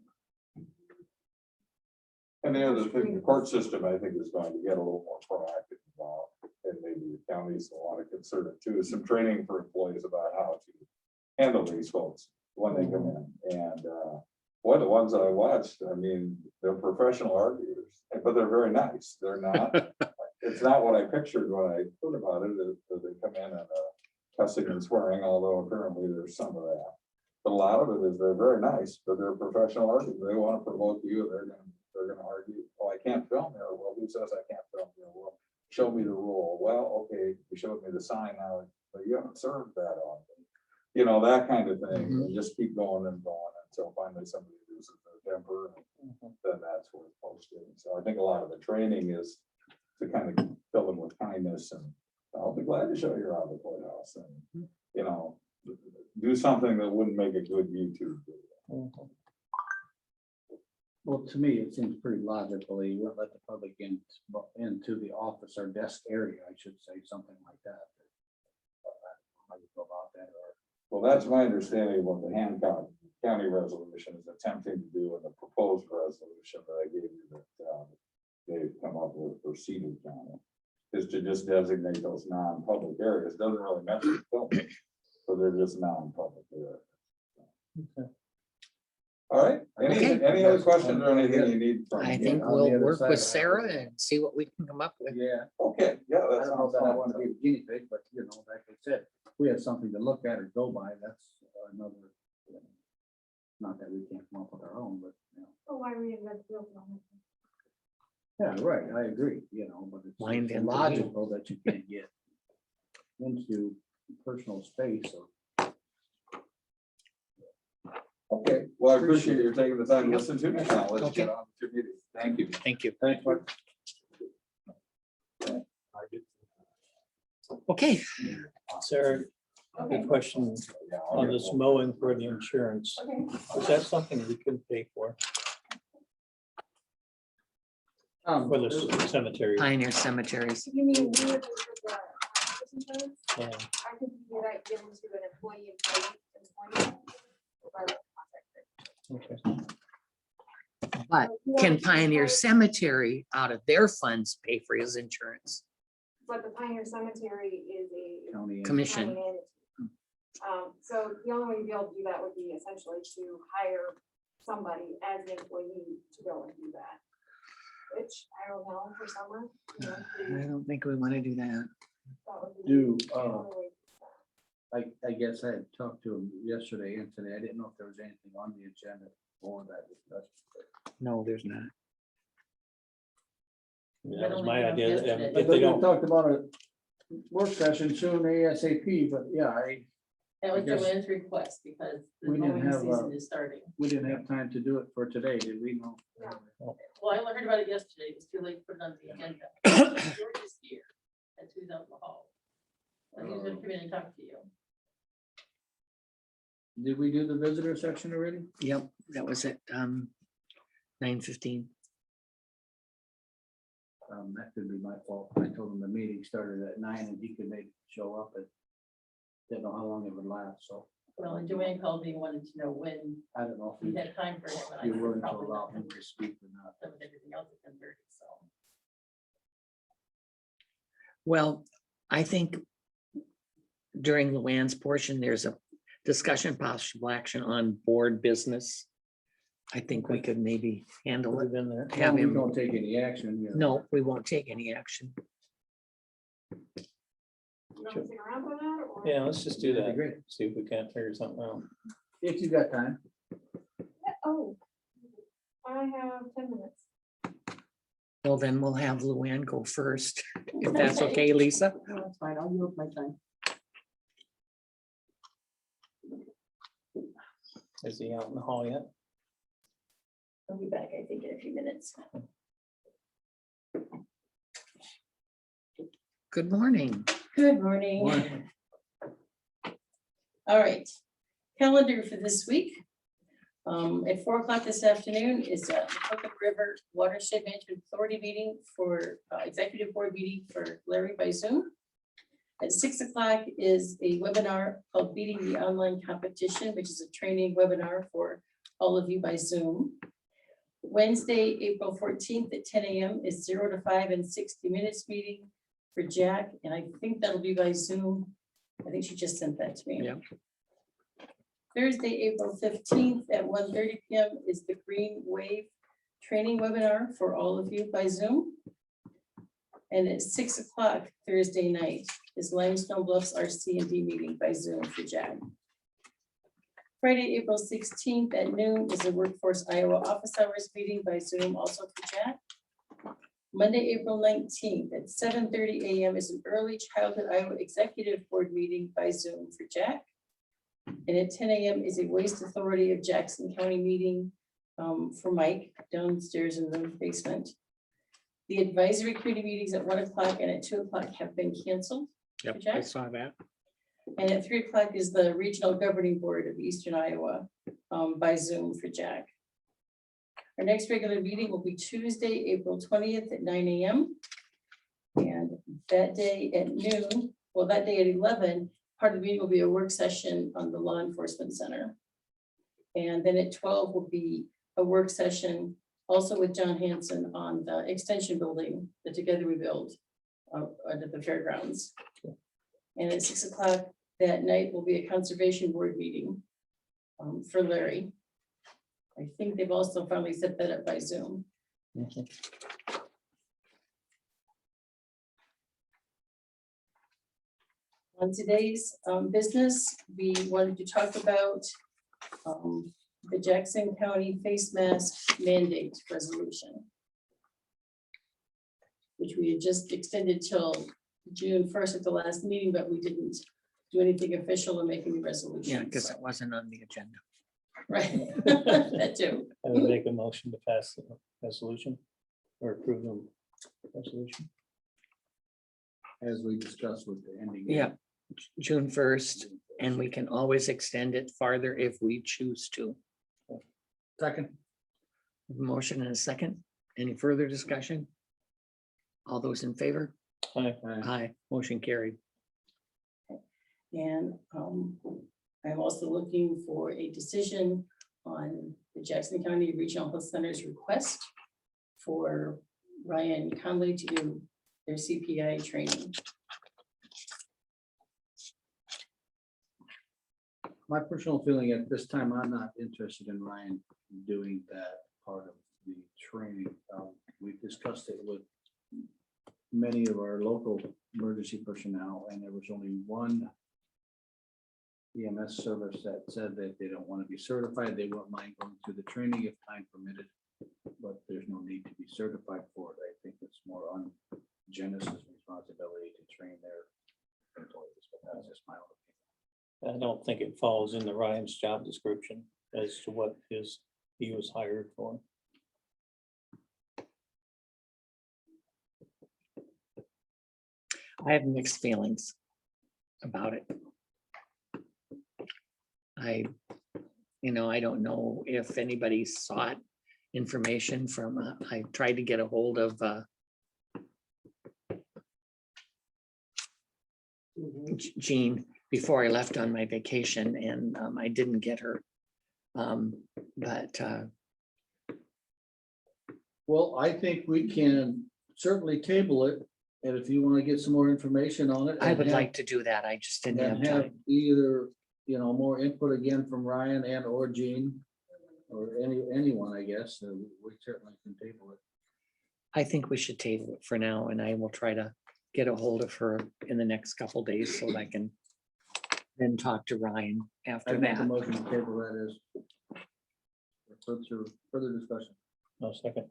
And the other thing, the court system, I think, is going to get a little more proactive involved, and maybe the counties will want to consider it too, some training for employees about how to handle these folks when they come in. And one of the ones that I watched, I mean, they're professional arguers, but they're very nice. They're not, it's not what I pictured when I heard about it, that they come in and cussing and swearing, although apparently there's some of that. But a lot of it is they're very nice, but they're professional arguers. They want to provoke you, they're gonna argue, oh, I can't film here. Well, who says I can't film here? Well, show me the rule. Well, okay, you showed me the sign now, but you haven't served that on me. You know, that kind of thing, and just keep going and going until finally somebody loses their temper, and then that's where it's posted. So I think a lot of the training is to kind of fill them with kindness, and I'll be glad to show you around the courthouse, and, you know, do something that wouldn't make a good YouTube video. Well, to me, it seems pretty logical. You wouldn't let the public into the office or desk area, I should say, something like that. How you go about that, or Well, that's my understanding of what the Hancock County resolution is attempting to do in the proposed resolution that I gave you that they've come up with for Cedar County, is to just designate those non-public areas. Doesn't really mention filming, so they're just non-public areas. All right, Okay. any other questions or anything you need from I me? think on the we'll other work side with of that. Sarah and see what we can come up with. Yeah, Okay, yeah, I that don't know sounds that I want to fun. be the guinea pig, but you know, like I said, if we have something to look at or go by, that's another. Not that we can't come up with our own, but, you know, Oh, why reinvent the wheel? yeah, right, I agree, you know, but it's Why invent the wheel? logical that you can't get into personal space or. Okay, well, I appreciate you taking the time to listen to me. Now let's Okay. get on with your meeting. Thank you. Thank you. Thanks, Mark. Okay, Sarah, good question on this mowing for the insurance. Okay. Was that something we couldn't pay for the cemetery? Pioneer Cemeteries. You mean you would look at the person codes? Yeah. I could do that, get into an employee employment. Okay. But can Pioneer Cemetery out of their funds pay for his insurance? But the Pioneer Cemetery is a County. Commission. county entity. So the only way you'd be able to do that would be essentially to hire somebody as an employee to go and do that. Which I don't know for summer. you know, I don't think we want to do that. that would be Do, the only way to do that. I guess I had talked to him yesterday and today. I didn't know if there was anything on the agenda for that discussion. No, there's not. That was my idea. yesterday. If I they thought we don't, talked about a work session soon ASAP, but yeah, That was I guess Joanne's request because the we didn't mowing have, season is starting. we didn't have time to do it for today, did we? No. Well, I only heard about it yesterday. It was too late to put it on the agenda. George is here. That's who's out in the hall. Well, he was gonna come in and talk to you. Did we do the visitor section already? Yep, that was at 9:15. That could be my fault. I told him the meeting started at 9 and he could maybe show up, but didn't know how long it would last, so Well, and Joanne called me, and wanted to know when I don't know if we we had time for him. and I you're said willing to probably allow not. him to speak or not. Done with everything else at 10:30, so. Well, I think during Luann's portion, there's a discussion possible action on board business. I think we could maybe handle put it. it in there. Have We him, don't take any action. you know. no, we won't take any action. You want to stick around for that? Or? Yeah, let's just do That'd that. be great. See if we can't figure something out. If you got time. Oh, I have 10 minutes. Well, then we'll have Luann go first, if that's okay, Lisa. No, that's fine. I'll use my time. Is he out in the hall yet? I'll be back, I think, in a few minutes. Good morning. Good morning. Morning. All right, calendar for this week. At 4 o'clock this afternoon is the Hookah River Watershed Management Authority meeting for executive board meeting for Larry by Zoom. At 6 o'clock is a webinar called Beating the Online Competition, which is a training webinar for all of you by Zoom. Wednesday, April 14th at 10 a.m. is 0 to 5 and 60 minutes meeting for Jack, and I think that'll be by Zoom. I think she just sent that to me. Yep. Thursday, April 15th at 1:30 p.m. is the Green Wave training webinar for all of you by Zoom. And at 6 o'clock Thursday night is Limestone Bluffs RC&D meeting by Zoom for Jack. Friday, April 16th at noon is a Workforce Iowa office hours meeting by Zoom also for Jack. Monday, April 19th at 7:30 a.m. is an Early Childhood Iowa Executive Board meeting by Zoom for Jack. And at 10 a.m. is a Waste Authority of Jackson County meeting for Mike downstairs in the basement. The advisory committee meetings at 1 o'clock and at 2 o'clock have been canceled. Yep, I Jack? saw that. And at 3 o'clock is the Regional Governing Board of Eastern Iowa by Zoom for Jack. Our next regular meeting will be Tuesday, April 20th at 9 a.m. And that day at noon, well, that day at 11, part of the meeting will be a work session on the Law Enforcement Center. And then at 12 will be a work session also with John Hanson on the extension building, the Together We Build under the fairgrounds. And at 6 o'clock that night will be a conservation board meeting for Larry. I think they've also finally set that up by Zoom. On today's business, we wanted to talk about the Jackson County face mask mandate resolution, which we had just extended till June 1st at the last meeting, but we didn't do anything official or make any resolutions. Yeah, because it wasn't on the agenda. Right, that too. I would make a motion to pass the resolution or approve the resolution. As we discussed with the ending. Yeah, June 1st, and we can always extend it farther if we choose to. Second. Motion and a second. Any further discussion? All those in favor? Aye. Aye, motion carried. And I'm also looking for a decision on the Jackson County Regional Health Center's request for Ryan Conley to do their CPI training. My personal feeling at this time, I'm not interested in Ryan doing that part of the training. We've discussed it with many of our local emergency personnel, and there was only one EMS service that said that they don't want to be certified. They wouldn't mind going through the training if time permitted, but there's no need to be certified for it. I think it's more on Genesis' responsibility to train their employees, but that's just my own opinion. I don't think it falls into Ryan's job description as to what he was hired for. I have mixed feelings about it. I don't know if anybody sought information from, I tried to get a hold of Jean before I left on my vacation, and I didn't get her. But Well, I think we can certainly table it, and if you want to get some more information on it. I and would have- like to do that. I just didn't And have have time. either, more input again from Ryan and or Jean, or anyone, I guess, so we certainly can table it. I think we should table it for now, and I will try to get a hold of her in the next couple days so that I can then talk to Ryan I after make a that. motion to table that as further discussion. No second.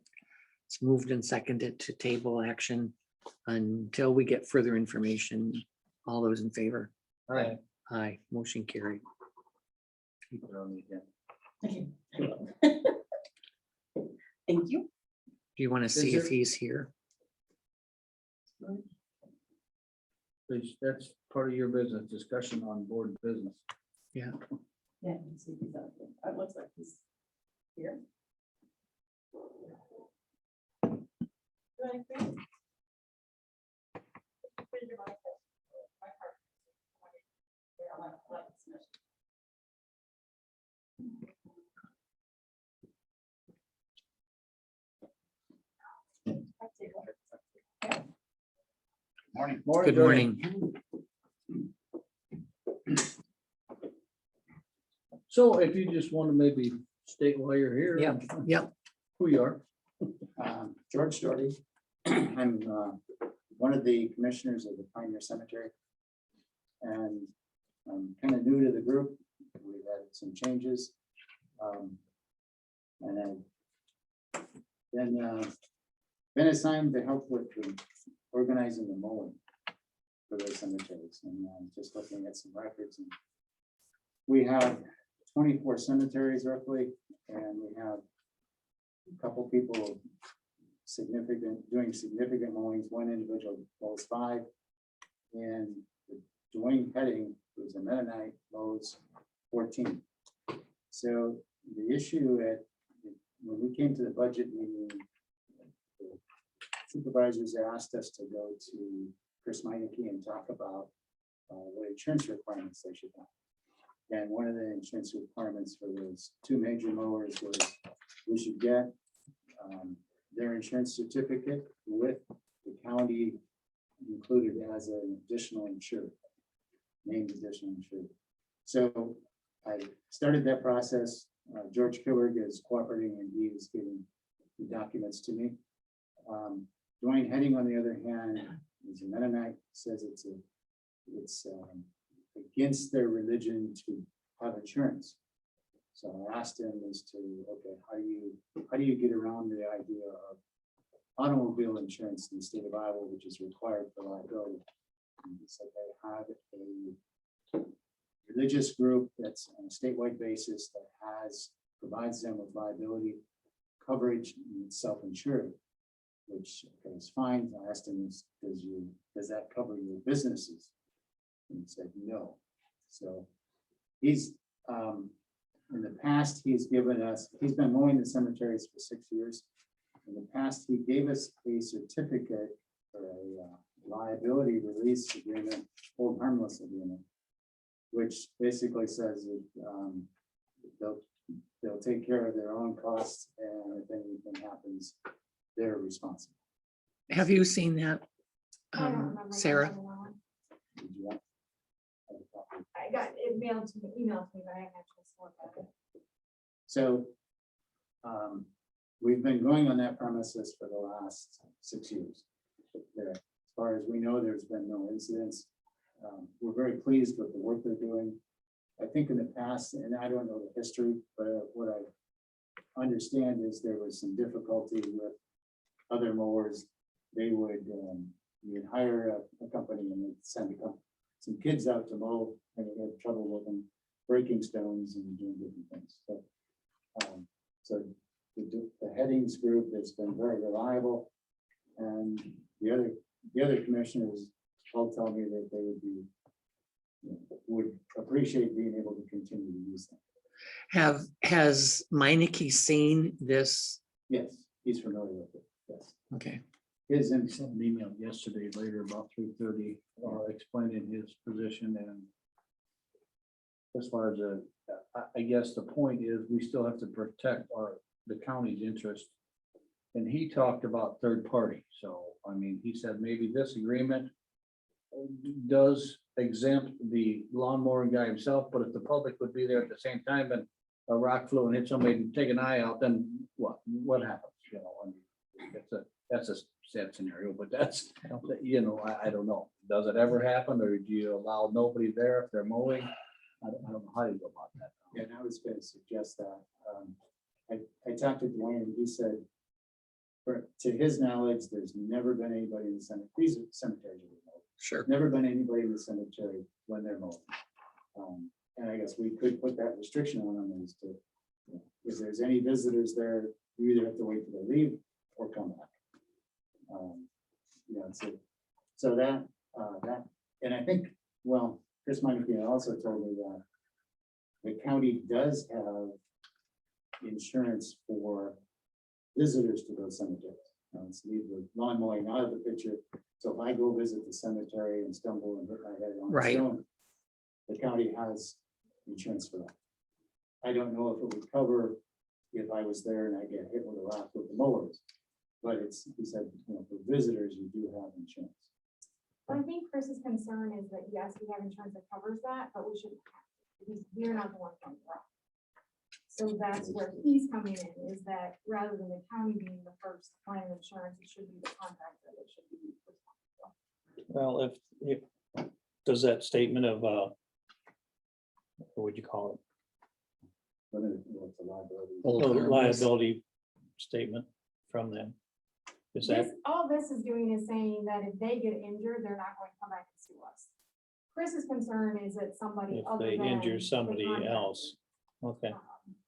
It's moved and seconded to table action until we get further information. All those in favor? All right. Aye, motion carried. Keep it on the agenda. Okay, I will. Thank you. Do you want to see if there- he's here? Please, that's part of your business, discussion on board business. Yeah, Yeah. I can see he's out there. It looks like he's here. Morning. good morning. So if you just want to maybe state why you're here. Yep, yep. Who you are. George Doherty. I'm one of the commissioners of the Pioneer Cemetery. And I'm kind of new to the group. We've had some changes. And I've been assigned to help with organizing the mowing for those cemeteries, and just looking at some records. And we have 24 cemeteries roughly, and we have a couple people doing significant mowings. One individual mows 5, and Dwayne Petting, who's a Mennonite, mows 14. So the issue when we came to the budget meeting, the supervisors asked us to go to Chris Meineke and talk about what insurance requirements they should have. And one of the insurance requirements for those 2 major mowers was we should get their insurance certificate with the county included as an additional insured, named additional insured. So I started that process. George Kilberg is cooperating and he is giving the documents to me. Dwayne Heading, on the other hand, is a Mennonite, says it's against their religion to have insurance. So I asked him as to, okay, how do you get around the idea of automobile insurance in the state of Iowa, which is required for liability? And he said they have a religious group that's on a statewide basis that provides them with liability coverage and it's self-insured, which is fine. I asked him, does that cover your businesses? And he said, no. So he's, in the past, he's been mowing the cemeteries for 6 years. In the past, he gave us a certificate or a liability release agreement, hold harmless agreement, which basically says that they'll take care of their own costs, and if anything happens, they're responsible. Have you seen that, I don't remember Sarah? that one. Did you want- have a copy? I got it mailed to me, emailed to me, but I haven't actually looked at it. So we've been going on that premises for the last 6 years. As far as we know, there's been no incidents. We're very pleased with the work they're doing. I think in the past, and I don't know the history, but what I understand is there was some difficulty with other mowers. They would you'd hire a company and they'd send some kids out to mow, and they had trouble with them breaking stones and doing different things. So the Headings group has been very reliable, and the other commissioners all tell me that they would appreciate being able to continue to use them. Has Meineke seen this? Yes, he's familiar with it. Yes. Okay, His Sent an email yesterday later about 3:30, explaining his position, and as far as I guess the point is, we still have to protect the county's interest. And he talked about third party, so, I mean, he said maybe this agreement does exempt the lawnmower guy himself, but if the public would be there at the same time and a rock flew and hit somebody and take an eye out, then what happens, you know? I mean, that's a sad scenario, but that's, you know, I don't know. Does it ever happen, or do you allow nobody there if they're mowing? I don't know how you go about that. Yeah, and I was going to suggest that. I talked to Dwayne, and he said, to his knowledge, there's never been anybody in the cemetery. These are cemeteries. sure. Never been anybody in the cemetery when they're mowing. And I guess we could put that restriction on them as to, you know, if there's any visitors there, you either have to wait till they leave or come back. You know, so that, and I think, well, Chris Meineke also told me that the county does have insurance for visitors to those cemeteries. Let's leave the lawn mowing out of the picture. So if I go visit the cemetery and stumble and hit my head on a Right. stone, the county has insurance for that. I don't know if it would cover if I was there and I get hit with a rock with the mowers. But he said, you know, for visitors, you do have insurance. But I think Chris's concern is that, yes, we have insurance that covers that, but we shouldn't have to, because we're not the ones going wrong. So that's where he's coming in, is that rather than the county being the first line of insurance, it should be the contractor that should be responsible. Well, if, does that statement of, what would you call But it's a liability. it? Hold harmless. Liability statement from them. Is that, All this is doing is saying that if they get injured, they're not going to come back and sue us. Chris's concern is that somebody if other they than injure the somebody contractor. else? Okay,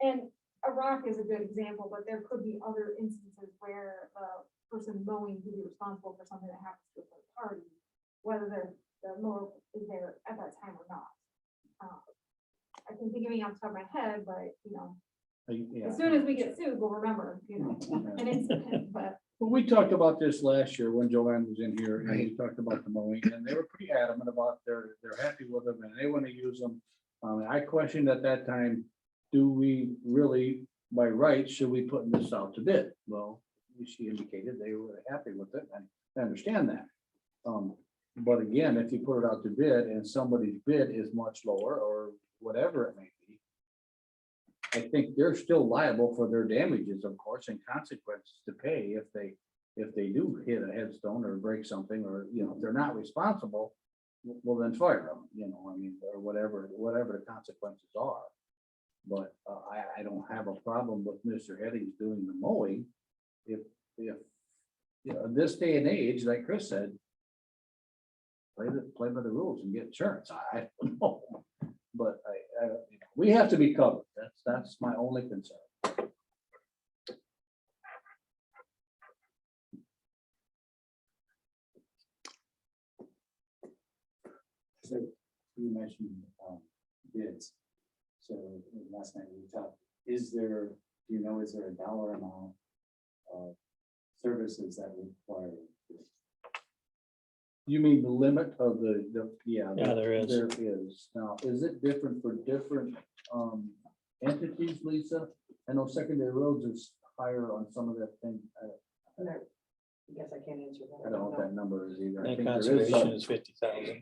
And a rock is a good example, but there could be other instances where a person mowing could be responsible for something that happens to a third party, whether the mower is there at that time or not. I can think of anything off the top of my head, but, you know, Yeah. as soon as we get sued, we'll remember, you know, an incident, but. Well, we talked about this last year when Joanne was in here, and we talked about the mowing, and they were pretty adamant about they're happy with them and they want to use them. I questioned at that time, do we really, by right, should we put this out to bid? Well, she indicated they were happy with it, and I understand that. But again, if you put it out to bid and somebody's bid is much lower or whatever it may be, I think they're still liable for their damages, of course, and consequences to pay if they do hit a headstone or break something, or, you know, if they're not responsible, well, then fire them, you know, I mean, or whatever the consequences are. But I don't have a problem with Mr. Headings doing the mowing. If, you know, in this day and age, like Chris said, play by the rules and get insurance. I don't know. But you know, we have to be covered. That's my only concern. So you mentioned bids. So last night we talked, is there a dollar amount of services that require this? You mean the limit of yeah. Yeah, there is. There is. Now, is it different for different entities, Lisa? I know secondary roads is higher on some of that thing. And I guess I can't answer that. I don't know what that number is either. I And think there is conservation some. is 50,000.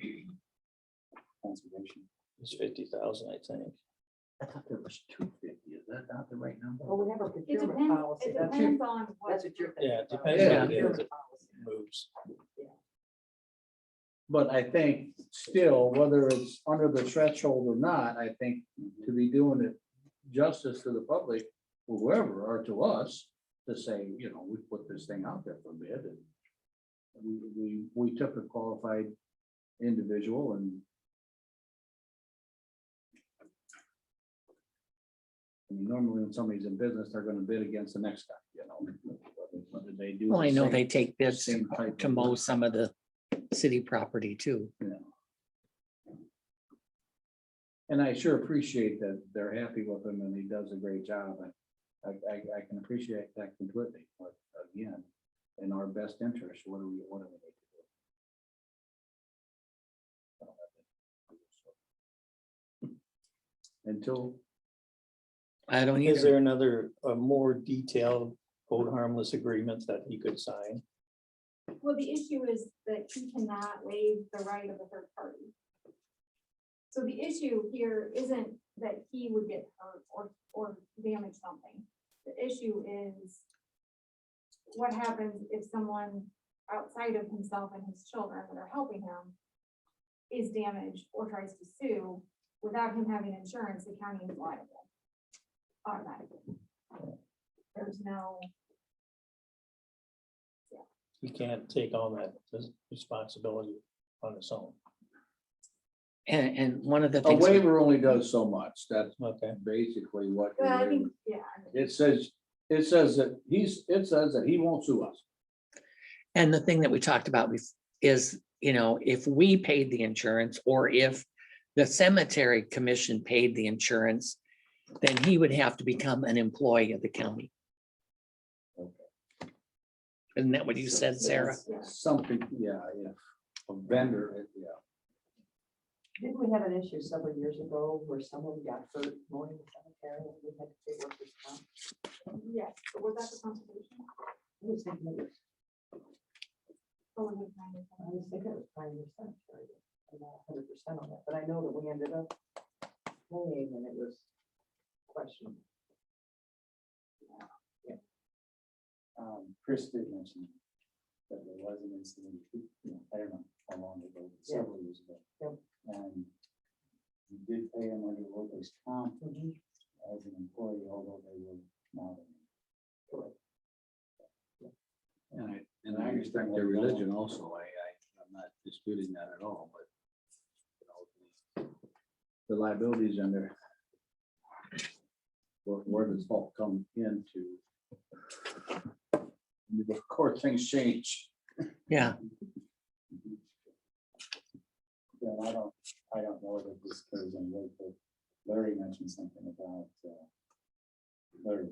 Conservation. It's 50,000, I think. I thought there was 250. Is that not the right number? Well, we have a It procurement depends, policy. it That's depends on what. That's what you're thinking. Yeah, it about. depends what it is. Procurement It policy. moves. But I think still, whether it's under the threshold or not, I think to be doing it justice to the public, or whoever, or to us, to say, you know, we put this thing out there for bid, and we took a qualified individual, and I mean, normally when somebody's in business, they're gonna bid against the next guy, you know. Whether they do. Well, I the know same- they take bids same type to of mow work. some of the city property too. And I sure appreciate that they're happy with him and he does a great job. I can appreciate that completely, but again, in our best interest, what do we need to do? Until, I don't Is either. there another, a more detailed hold harmless agreement that he could sign? Well, the issue is that he cannot waive the right of a third party. So the issue here isn't that he would get hurt or damage something. The issue is what happens if someone outside of himself and his children that are helping him is damaged or tries to sue without him having insurance, the county is liable automatically. There's no, He can't take on that responsibility on his own. And one of the a things, waiver only does so much. That's Okay. basically what. well, I the think, waiver- yeah. It says that he won't sue us. and the thing that we talked about is, you know, if we paid the insurance or if the cemetery commission paid the insurance, then he would have to become an employee of the county. Isn't that what you said, Sarah? Yeah. Something, yeah, a vendor, yeah. Didn't we have an issue several years ago where someone got hurt mowing the cemetery and we had to pay workers' comp? Yes, but was that the conservation? I was thinking it was, Or was it 90%? I was thinking it was Pioneer Cemetery. I'm not 100% on that, but I know that we ended up paying and it was questionable. Chris did mention that there was an incident, I don't know how long ago, but several years ago. Yep. And we did pay him under workers' comp as an employee, although they were not. And I respect their religion also. I'm not disputing that at all, but you know, the liabilities under where does fault come into? Of course, things change. Yeah, Yeah, I don't know that this carries any weight, but Larry mentioned something about Larry.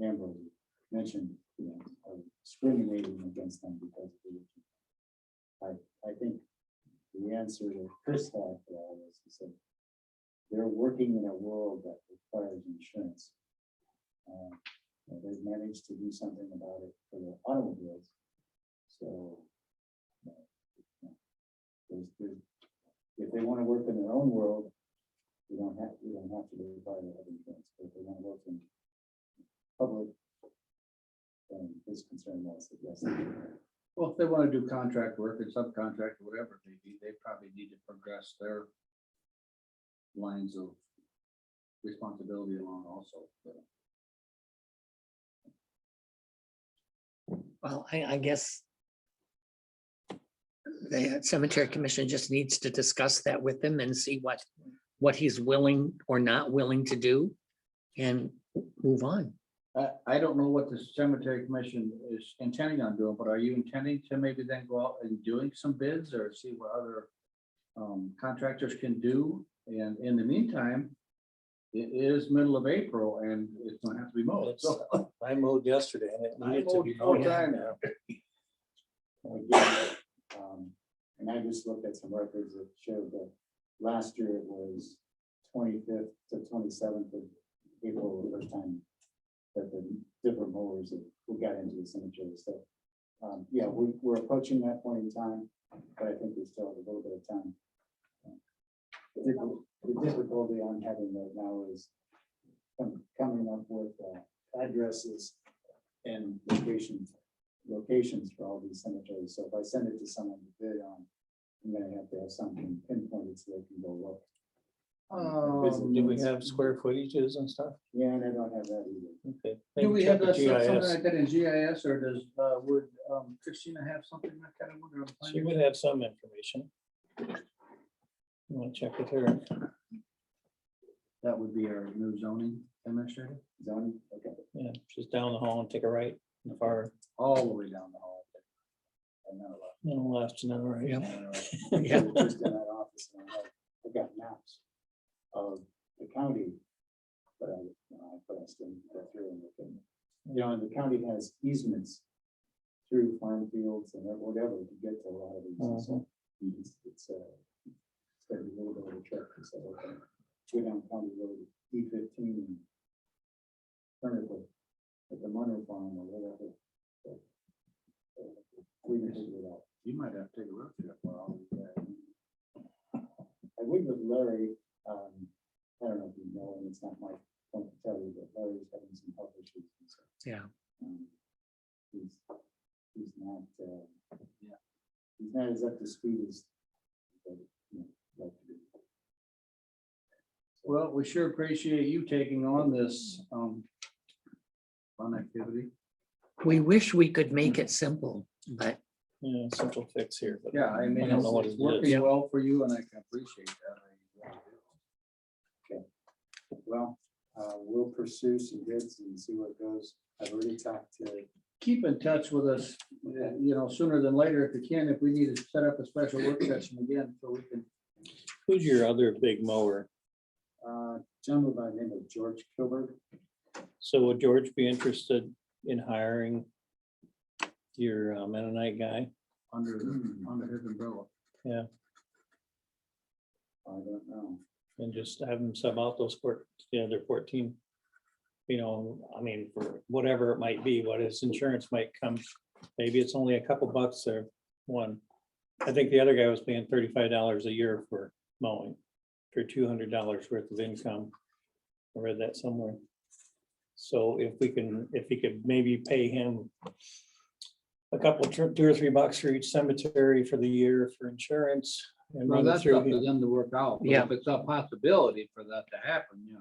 Ambrose mentioned, you know, discriminating against them because of religion. I think the answer that Chris had for all this, he said, they're working in a world that requires insurance. They've managed to do something about it for the automobiles. So if they want to work in their own world, we don't have to require to have insurance, but if they want to work in public, then his concern was that yes. Well, if they want to do contract work and subcontract or whatever it may be, they probably need to progress their lines of responsibility along also. Well, I guess the cemetery commission just needs to discuss that with him and see what he's willing or not willing to do and move on. I don't know what the cemetery commission is intending on doing, but are you intending to maybe then go out and doing some bids or see what other contractors can do? And in the meantime, it is middle of April and it's gonna have to be mowed. So I mowed yesterday and it I needed to mowed be all mowed. the time now. Again, and I just looked at some records that showed that last year it was 25th to 27th of April, the first time that the different mowers that we got into the cemetery. So, yeah, we're approaching that point in time, but I think we still have a little bit of time. The difficulty I'm having right now is coming up with addresses and locations for all these cemeteries. So if I send it to someone to bid on, I'm gonna have to have something pinpointed so they can go look. Do we have square footages and stuff? Yeah, and I don't have that either. Okay. Do we Maybe have check with something GIS. like that in GIS or does, would Christina have something like that? I wonder. She would have some information. You want to check with her? That would be our new zoning administrator, Zoning, okay. Yeah, she's down the hall and take a right in the far, all the way down the hall. And then left and then right. Yeah. Just in that office, and I got maps of the county, but I still need to go through and look at. You know, and the county has easements through farm fields and whatever to get to a lot of these. So it's gonna be a little bit of a trek. So go down County Road E15 and turn it at the Munro Farm or whatever. So, we can figure it out. You might have to take a road trip for all of that. I would with Larry, I don't know if you know, and it's not my point to tell you, but Larry's having some health issues. And so, Yeah. He's not, yeah, he's not as up to speed as, like to be. Well, we sure appreciate you taking on this fun activity. We wish we could make it simple, but Yeah, simple fix here. but Yeah, I mean, I don't know what it's it is. working well for you and I can appreciate that. Well, we'll pursue some bids and see where it goes. I've already talked to, Keep in touch with us, sooner than later if you can, if we need to set up a special work session again, so we can. Who's your other big mower? gentleman by the name of George Kilberg. So would George be interested in hiring your Mennonite guy? Under his umbrella. Yeah, I don't know. and just have him sub out those the other 14. You know, I mean, for whatever it might be, what his insurance might come, maybe it's only a couple bucks or one. I think the other guy was paying $35 a year for mowing for $200 worth of income. I read that somewhere. So if he could maybe pay him a couple, $2 or $3 for each cemetery for the year for insurance. And Well, run it that's through up to him. them to work out. But Yeah. If it's a possibility for that to happen, yeah,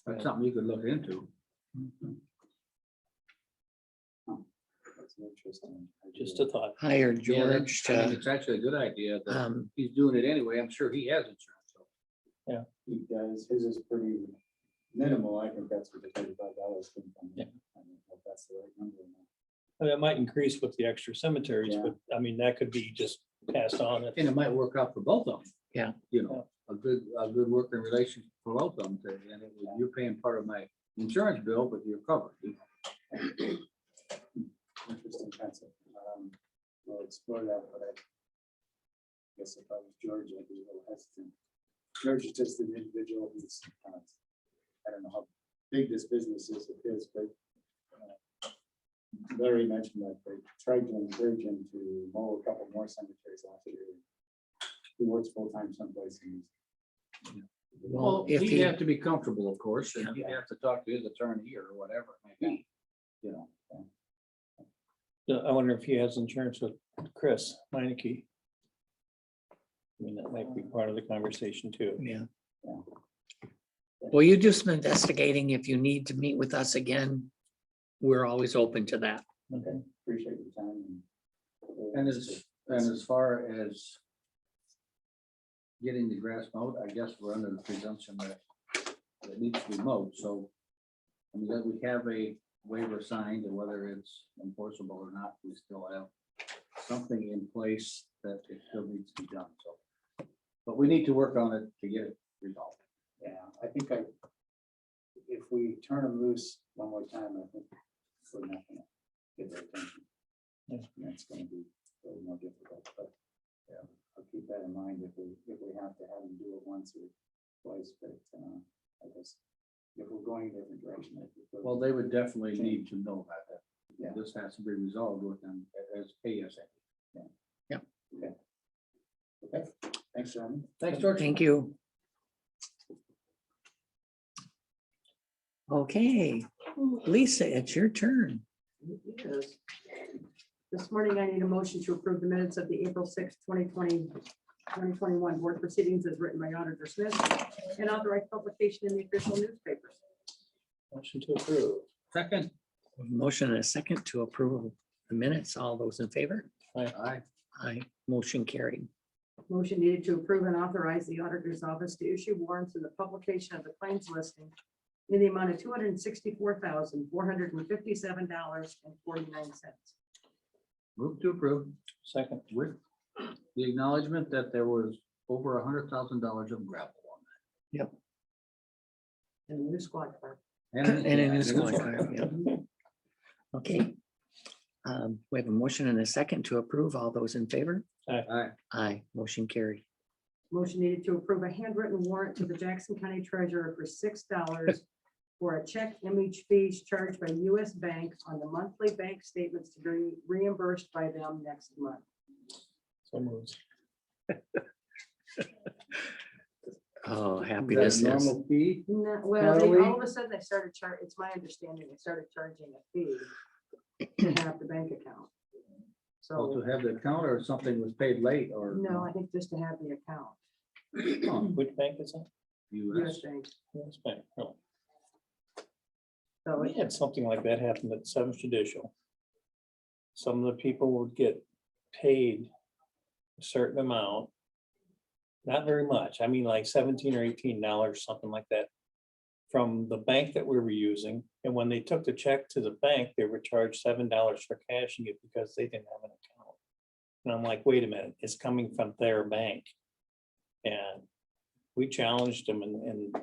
that's something you could look into. That's an interesting idea. Just a thought. hire Yeah, George I think to, it's actually a good idea that um, he's doing it anyway. I'm sure he has insurance. So. He does, his is pretty minimal. I think that's what the $35 came from. Yeah. I don't know if that's the right number or not. And it might increase with the extra cemeteries, Yeah. but I mean, that could be just passed on. And it might work out for both of them. Yeah. A good working relation for both of them. And you're paying part of my insurance bill, but you're covered. Interesting concept. We'll explore that, but I guess if I was George, I'd be a little hesitant. George is just an individual who's, I don't know how big this business is of his, but Larry mentioned that they tried to encourage him to mow a couple more cemeteries last year. He works full-time someplace and Well, if he'd he, have to be comfortable, of course, and he'd have to talk to his attorney or whatever it may be, you know. I wonder if he has insurance with Chris Meineke. I mean, that might be part of the conversation too. yeah. Yeah. Well, you do some investigating. If you need to meet with us again, we're always open to that. Okay, appreciate your time. And as far as getting the grass mowed, I guess we're under the presumption that it needs to be mowed, so. I mean, that we have a waiver signed, and whether it's enforceable or not, we still have something in place that it still needs to be done, so. But we need to work on it to get it resolved. Yeah, I think if we turn them loose one more time, I think we're not gonna get their attention. Yeah. And it's gonna be a little more difficult, but yeah, I'll keep that in mind if we have to have them do it once or twice, but I guess if we're going a different direction. I think we'll- Well, they would definitely need to know about that. Yeah. This has to be resolved with them as ASAP. Okay, thanks, Jeremy. Thanks, George. Thank you. Okay, Lisa, it's your turn. Yes. This morning, I need a motion to approve the minutes of the April 6th, 2021 board proceedings as written by Auditor Smith and authorize publication in the official newspapers. Motion to approve. Second. Motion and a second to approve the minutes. All those in favor? Aye. Aye, motion carried. Motion needed to approve and authorize the auditor's office to issue warrants in the publication of the claims listing in the amount of $264,457.49. Move to approve Second. with the acknowledgement that there was over $100,000 of gravel on And the new squad car. that. And a new yeah, squad car, yeah. Okay. We have a motion and a second to approve. All those in favor? Aye. Aye, motion carried. Motion needed to approve a handwritten warrant to the Jackson County Treasurer for $6 for a check image fees charged by US Bank on the monthly bank statements to be reimbursed by them next month. So moves. Oh, Is that happiness a is. normal fee? No, well, Natalie? all of a sudden they started it's my understanding, they started charging a fee to have the bank account. Well, So, to have the account or something was paid late or? no, I think just to have the account. Which bank is that? US US. Bank. US Bank. Oh, So we had something like that happen at Seventh Judicial. Some of the people would get paid a certain amount. Not very much. I mean, like $17 or $18, something like that. From the bank that we were using. And when they took the check to the bank, they were charged $7 for cashing it because they didn't have an account. And I'm like, wait a minute, it's coming from their bank. And we challenged them and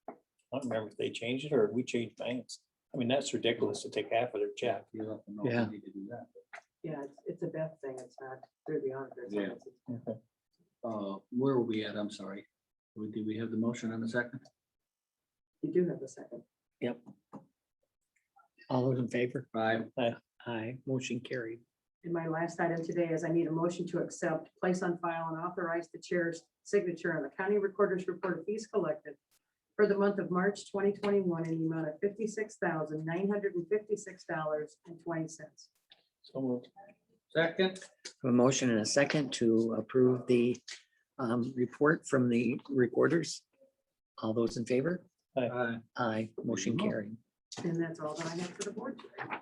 I don't remember if they changed it or we changed banks. I mean, that's ridiculous to take half of their check. You have to know if Yeah. you need to do that. yeah, it's a Beth thing. It's not through the auditor's Yeah. office. Where were we at? I'm sorry. Did we have the motion in a second? You do have a second. Yep. All those in favor? Five. Aye, motion carried. And my last item today is I need a motion to accept, place on file and authorize the chair's signature on the county recorder's report of fees collected for the month of March 2021 in the amount of $56,956.20. So moved. Second. A motion and a second to approve the report from the recorders. All those in favor? Aye. Aye, motion carried. And that's all that I have for the board today.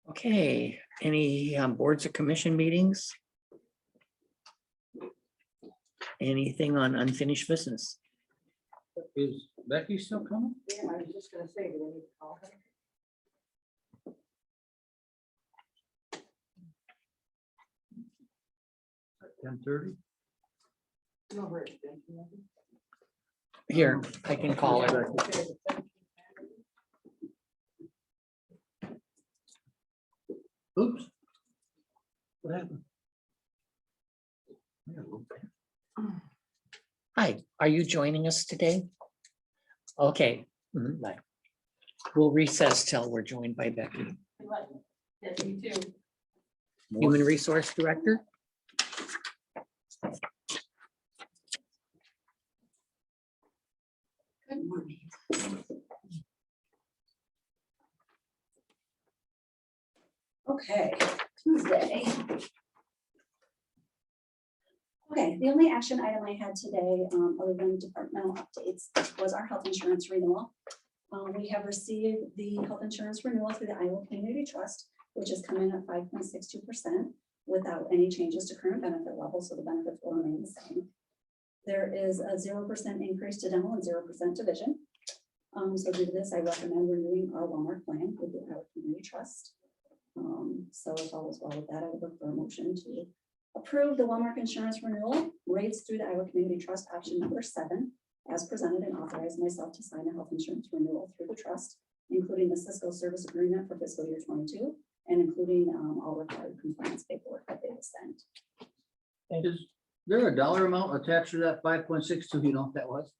Okay, any boards or commission meetings? Anything on unfinished business? Is Becky still coming? Yeah, I was just gonna say, do we need to call her? At 10:30? No, her extension, I think. Here, I can call her. Okay, Oops. What happened? Yeah, a little bit. Hi, are you joining us today? Okay, bye. We'll recess till we're joined by Becky. Yes, you too. Human Resource Director. Good morning. Okay, Tuesday. Okay, the only action item I had today, other than departmental updates, was our health insurance renewal. We have received the health insurance renewal through the Iowa Community Trust, which is coming at 5.62% without any changes to current benefit levels, so the benefits will remain the same. There is a 0% increase to dental and 0% to vision. So due to this, I recommend renewing our Walmart plan with the Iowa Community Trust. So if all is well with that, I would look for a motion to approve the Walmart insurance renewal rates through the Iowa Community Trust option number 7, as presented, and authorize myself to sign a health insurance renewal through the trust, including the Cisco service agreement for fiscal year 22, and including all required compliance paperwork that they will send. Is there a dollar amount attached to that 5.62? You know what that was?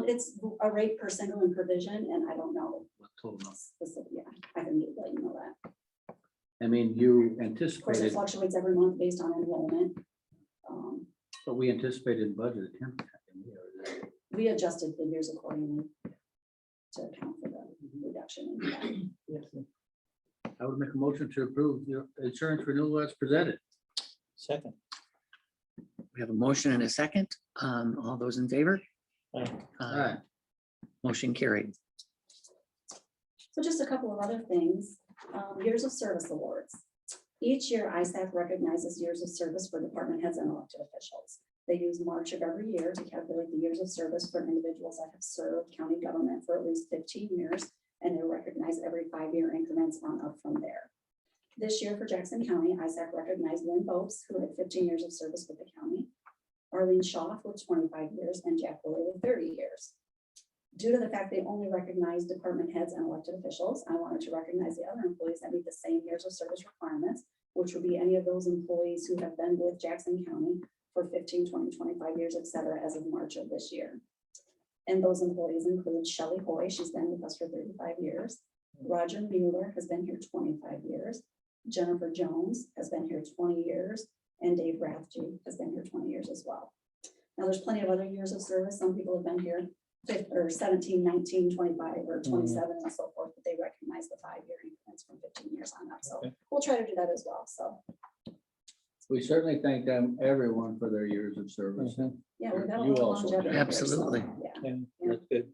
It's a rate per single and provision, and I don't know What total amount? specific, yeah, I can let you know that. I mean, you Of course, it anticipated, fluctuates every month based on enrollment. but we anticipated budget at 10%. We adjusted figures accordingly to account for the reduction in that. I would make a motion to approve your insurance renewal as presented. Second. We have a motion and a second. All those in favor? Aye. All right. Motion carried. So just a couple of other things, years of service awards. Each year, ISAC recognizes years of service for department heads and elected officials. They use March of every year to calculate the years of service for individuals that have served county government for at least 15 years, and they're recognized every 5-year increments on up from there. This year for Jackson County, ISAC recognized Lynn Bopes, who had 15 years of service with the county, Arlene Schaff with 25 years, and Jack Willie with 30 years. Due to the fact they only recognize department heads and elected officials, I wanted to recognize the other employees that meet the same years of service requirements, which would be any of those employees who have been with Jackson County for 15, 20, 25 years, et cetera, as of March of this year. And those employees include Shelley Hoy, she's been with us for 35 years. Roger Mueller has been here 25 years. Jennifer Jones has been here 20 years. And Dave Rathje has been here 20 years as well. Now, there's plenty of other years of service. Some people have been here 17, 19, 25, or 27, and so forth, but they recognize the 5-year increments from 15 years on up. So Okay. we'll try to do that as well. So We certainly thank them, everyone, for their years of service. yeah, we've got a You lot of also, longevity here, so, Absolutely. yeah. Yeah, that's good.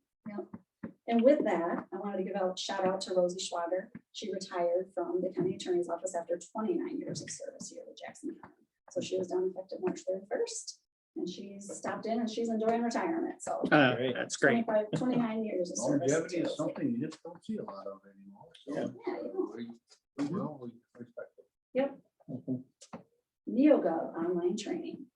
And with that, I wanted to give a shout out to Rosie Schwager. She retired from the county attorney's office after 29 years of service here with Jackson County. So she was done effective March 31st, and she's stopped in and she's enjoying retirement. So Great. That's great. 29 years of service. Longevity to is Rosie. something you just don't see a lot of anymore. So Yeah, you know. we respect it. Mhm. NeoGov online training.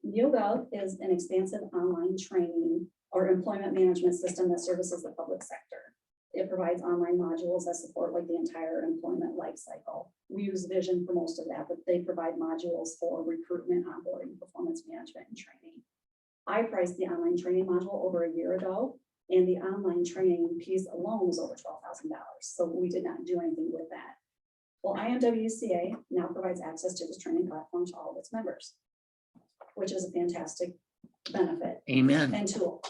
NeoGov is an expansive online training or employment management system that services the public sector. It provides online modules that support like the entire employment life cycle. We use Vision for most of that, but they provide modules for recruitment, onboarding, performance management, and training. I priced the online training module over a year ago, and the online training piece alone was over $12,000. So we did not do anything with that. Well, IMWCA now provides access to this training platform to all of its members, which is a fantastic benefit Amen. and tool.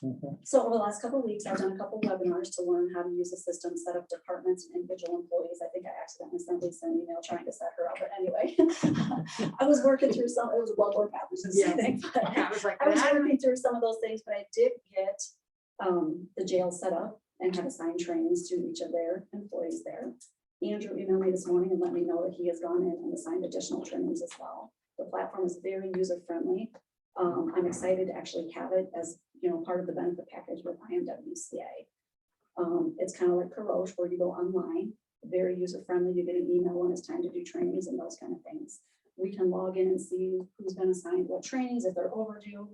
Mhm. So over the last couple of weeks, I've done a couple of webinars to learn how to use the system, set up departments and individual employees. I think I accidentally sent Lisa an email trying to set her up, but anyway. I was working through some, it was a blood work application, I think. but I was like, I was "Ah." working through some of those things, but I did get the jail set up and have assigned trainings to each of their employees there. Andrew emailed me this morning and let me know that he has gone in and assigned additional trainings as well. The platform is very user-friendly. I'm excited to actually have it as, part of the benefit package with IMWCA. It's kind of like Karosh, where you go online, very user-friendly. You get an email when it's time to do trainings and those kind of things. We can log in and see who's been assigned what trainings, if they're overdue.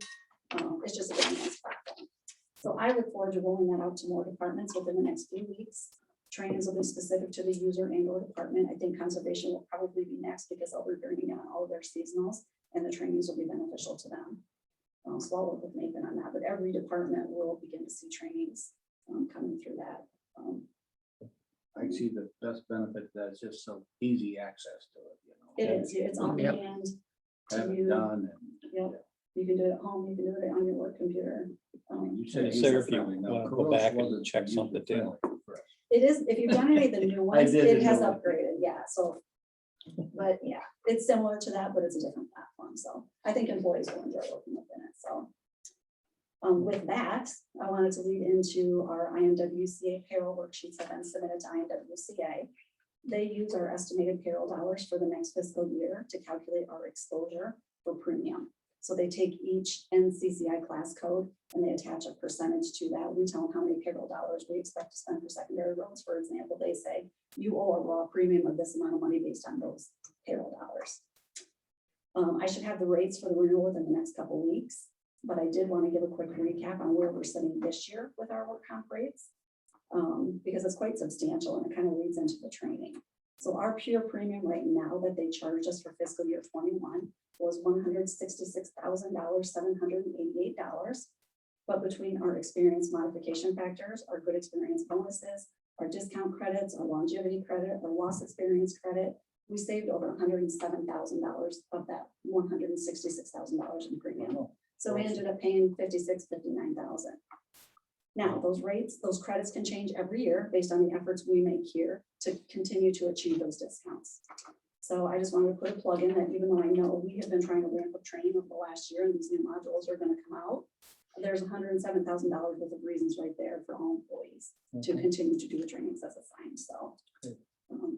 It's just a very nice platform. So I look forward to rolling that out to more departments within the next few weeks. Trainings will be specific to the user and or department. I think conservation will probably be next because they'll be bringing on all of their seasonals and the trainings will be beneficial to them. So I'll work with Nathan on that, but every department will begin to see trainings coming through that. I I see the best benefit that it's just so easy access to it, you know. It is, it's on Yep. hand. Have it You- done. Yep, you can do it at home, you can do it on your work computer. You said Sarah, if you user-friendly. Now, wanna go Corus back and wasn't check something too. user-friendly for us. It is, if you've done any of the new ones, did it the has new one. upgraded, yeah, so. But yeah, it's similar to that, but it's a different platform, so I think employees will enjoy working within it, so. With that, I wanted to lead into our IMWCA payroll worksheets have been submitted to IMWCA. They use our estimated payroll dollars for the next fiscal year to calculate our exposure for premium. So they take each NCCI class code and they attach a percentage to that. We tell them how many payroll dollars we expect to spend for secondary roads. For example, they say, you owe a raw premium of this amount of money based on those payroll dollars. I should have the rates for the renewal within the next couple weeks, but I did want to give a quick recap on where we're sitting this year with our work comp rates. Because it's quite substantial and it kind of leads into the training. So our pure premium right now that they charged us for fiscal year 21 was $166,788. But between our experience modification factors, our good experience bonuses, our discount credits, our longevity credit, our loss experience credit, we saved over $107,000 of that $166,000 in premium. So we ended up paying $59,000. Now, those rates, those credits can change every year based on the efforts we make here to continue to achieve those discounts. So I just wanted to put a plug in that even though I know we have been trying to ramp up training over the last year and these new modules are going to come out, there's $107,000 worth of reasons right there for all employees to continue to do the trainings as assigned. So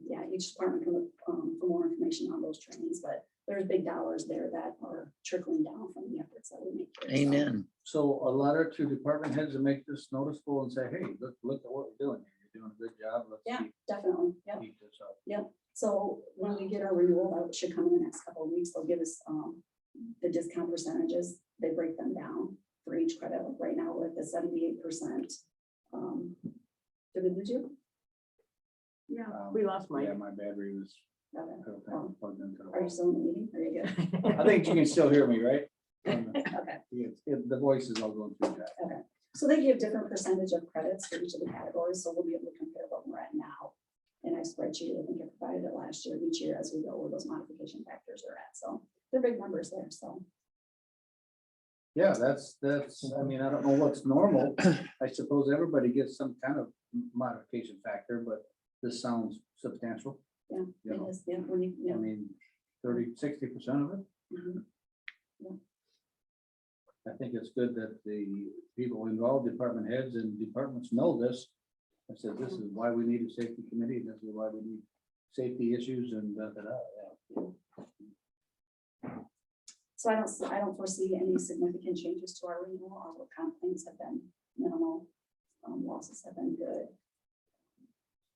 yeah, each department can look for more information on those trainings, but there's big dollars there that are trickling down from the efforts that we make. here. So, Amen. So a letter to department heads to make this noticeable and say, hey, look at what we're doing here. You're doing a good job. Let's Yeah, keep definitely. Yep. this up. So when we get our renewal, that should come in the next couple of weeks. They'll give us the discount percentages. They break them down for each credit. Like right now, we're at the 78%. Did you? Yeah, we lost Yeah, Mike. my battery was Okay. plugged into Are you the still in the meeting? Are you good? wall. I think you can still hear me, right? Okay. The voice is all going through that. Okay. So they give different percentage of credits for each of the categories. So we'll be able to compare what we're at now. And I spreadsheet, I think I provided it last year, each year as we go where those modification factors are at. So they're big numbers there. So Yeah, that's, I mean, I don't know what's normal. I suppose everybody gets some kind of modification factor, but this sounds substantial. yeah, You it know, is. Yeah, when you, I yeah. mean, 30-60% of it. Mhm. I think it's good that the people involved, department heads and departments know this. I said, this is why we need a safety committee. This is why we need safety issues and So I don't foresee any significant changes to our renewal. Our work comp claims have been minimal. Losses have been good.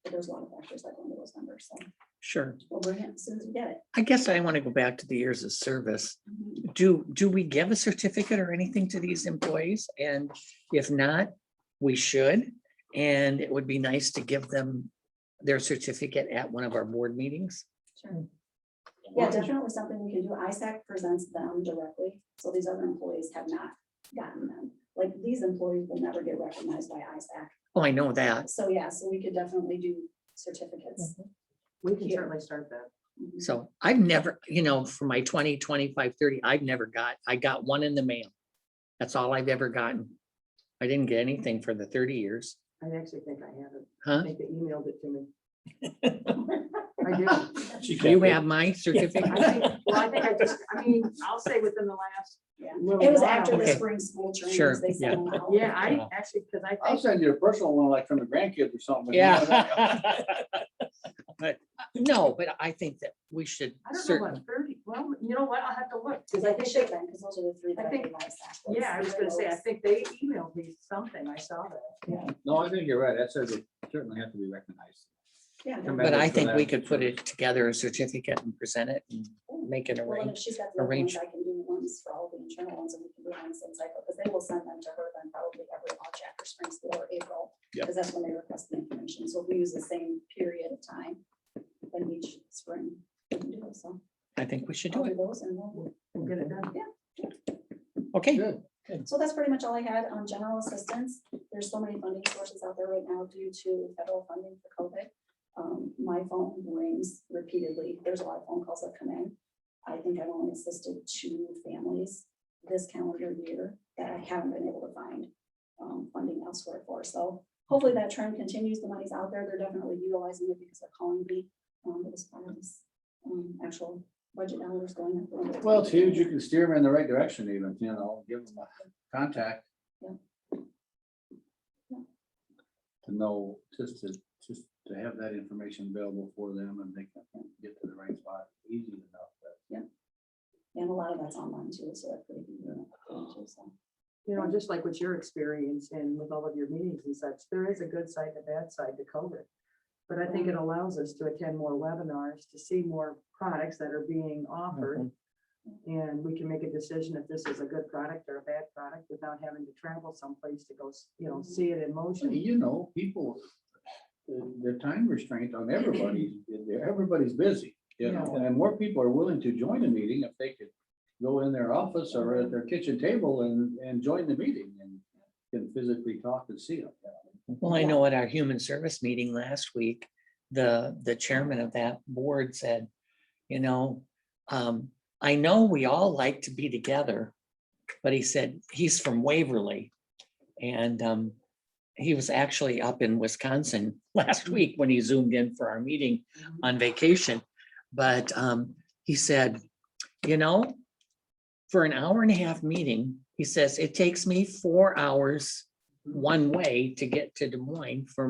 But there's a lot of factors that go into those numbers. So Sure. we'll bring it as soon as we get it. I guess I want to go back to the years of service. Mhm. Do we give a certificate or anything to these employees? And if not, we should. And it would be nice to give them their certificate at one of our board meetings. Sure. Yeah, definitely something we can do. ISAC presents them directly. So these other employees have not gotten them. Like these employees will never get recognized by ISAC. Oh, I know that. So yeah, so we could definitely do certificates. We can Here. certainly start that. Mhm. So I've never, for my 20, 25, 30, I got one in the mail. That's all I've ever gotten. I didn't get anything for the 30 years. I actually think I have it. I Huh? think they emailed it to me. I do. You have my certificate? I mean, I'll say within the last. Yeah. little It was while. after the Okay. spring school Sure, trainings. They sent them out. Yeah, I actually, because I I'll think, send you a personal one like from the grandkids or something. you know what I mean? Yeah. But no, but I think that we should I don't know certainly, what, 30, well, you know what, I'll have to look, because I I think think, they should because those are the three. I that think- they ISAC was. yeah, I was gonna say, I think they emailed me something, I saw that. Yeah, No, I think you're right. That says it certainly have to be recognized. yeah. Commended but I for think we that could put service. it together, a certificate and present it and make it a Well, and range. if she's got the other arrange- ones, I can do ones for all the internal ones and we can do it on the same cycle, because they will send them to her then probably every March after spring school or April. Yep. Because that's when they request the information. So if we use the same period of time, then each spring, we can do it. So I think we should I'll do do it. those and we'll And get it done. Okay, Good. So that's pretty much all I had on general assistance. There's so many funding sources out there right now due to federal funding for COVID. my phone rings repeatedly. There's a lot of phone calls that come in. I think I've only assisted 2 families this calendar year that I haven't been able to find funding elsewhere for. So hopefully that trend continues. The money's out there. They're definitely utilizing it because they're calling me as far as actual budget dollars going up. Well, it's huge. You can steer them in the right direction even, give them a contact. Yeah. Yeah. To know, just to have that information available for them and they can get to the right spot easy enough. And a lot of that's online too, so that's pretty convenient. So, You know, just like with your experience and with all of your meetings and such, there is a good side and a bad side to COVID. But I think it allows us to attend more webinars, to see more products that are being offered. And we can make a decision if this is a good product or a bad product without having to travel someplace to go, see it in motion. People, the time restraint on everybody's busy, and more people are willing to join a meeting if they could go in their office or at their kitchen table and join the meeting and can physically talk and see them. Well, I know at our human service meeting last week, the chairman of that board said, I know we all like to be together, but he said he's from Waverly. And he was actually up in Wisconsin last week when he zoomed in for our meeting on vacation. But he said, for an hour and a half meeting, he says, it takes me 4 hours one way to get to Des Moines for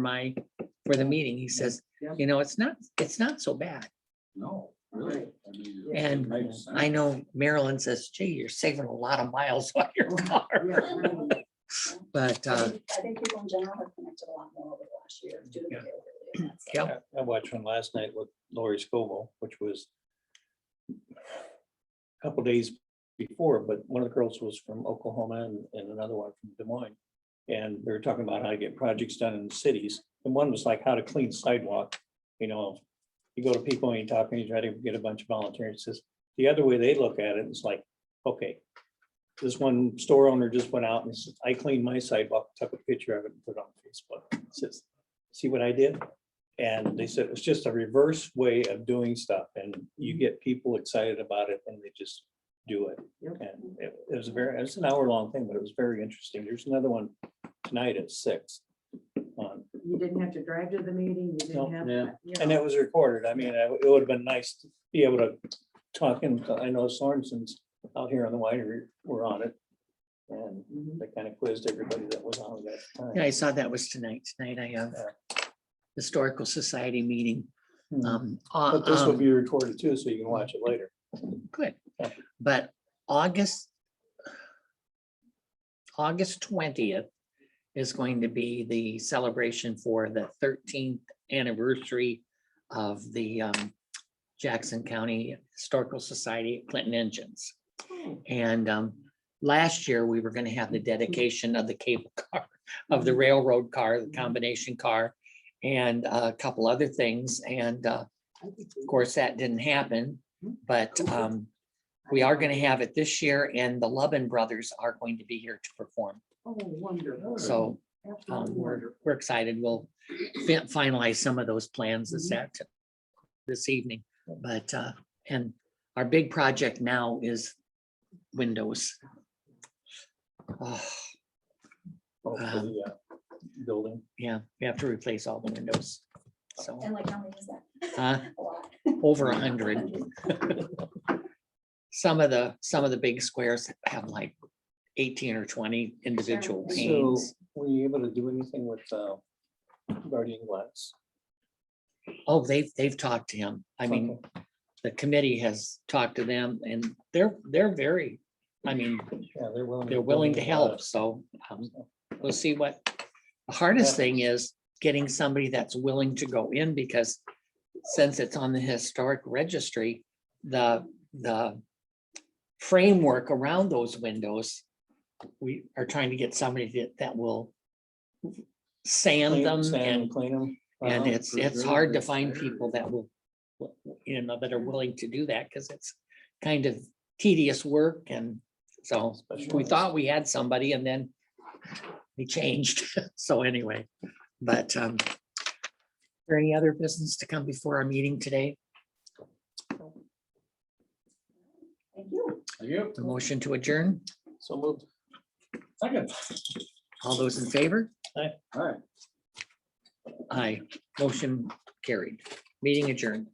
the meeting. He says, it's not so bad. No, really. And I know Marilyn says, gee, you're saving a lot of miles on your car. But I think people in general have connected a lot more over the last year due to the availability of that. So, Yep. I watched one last night with Lori Scovel, which was a couple days before, but one of the girls was from Oklahoma and another one from Des Moines. And they were talking about how to get projects done in cities. And one was like how to clean sidewalk. You go to people and you talk and you try to get a bunch of volunteers. It says the other way they look at it is like, okay, this one store owner just went out and said, I cleaned my sidewalk, took a picture of it and put it on Facebook. It says, see what I did? And they said it's just a reverse way of doing stuff. And you get people excited about it and they just do it. And it was it's an hour-long thing, but it was very interesting. There's another one tonight at 6. You didn't have to drive to the meeting. You didn't have. And it was recorded. I mean, it would have been nice to be able to talk, and I know Sorensen's out here on the winery were on it. And they kind of quizzed everybody that was on that time. Yeah, I saw that was tonight. Tonight I have a historical society meeting. But this will be recorded too, so you can watch it later. Good. But August 20th is going to be the celebration for the 13th anniversary of the Jackson County Historical Society at Clinton Engines. And last year we were going to have the dedication of the cable car, of the railroad car, the combination car, and a couple other things. And of course that didn't happen, but we are going to have it this year, and the Lubin brothers are going to be here to perform. Oh, wonderful. So Absolutely wonderful. we're excited. We'll finalize some of those plans this evening. But and our big project now is windows. Building. Yeah, we have to replace all the windows. So and like how many is that? A lot. over 100. Some of the big squares have like 18 or 20 individual So panes. were you able to do anything with Guardian Glass? Oh, they've talked to him. I mean, the committee has talked to them, and they're very, I mean, Yeah, they're willing to help. So we'll see what the hardest thing is, getting somebody that's willing to go in, because since it's on the historic registry, the framework around those windows, we are trying to get somebody that will sand them and clean them. and it's hard to find people that will, that are willing to do that, because it's kind of tedious work. And so we thought we had somebody, and then they changed. So anyway, but there any other business to come before our meeting today? Thank you. The motion to adjourn? So moved. Second. All those in favor? All right. Aye. Motion carried. Meeting adjourned.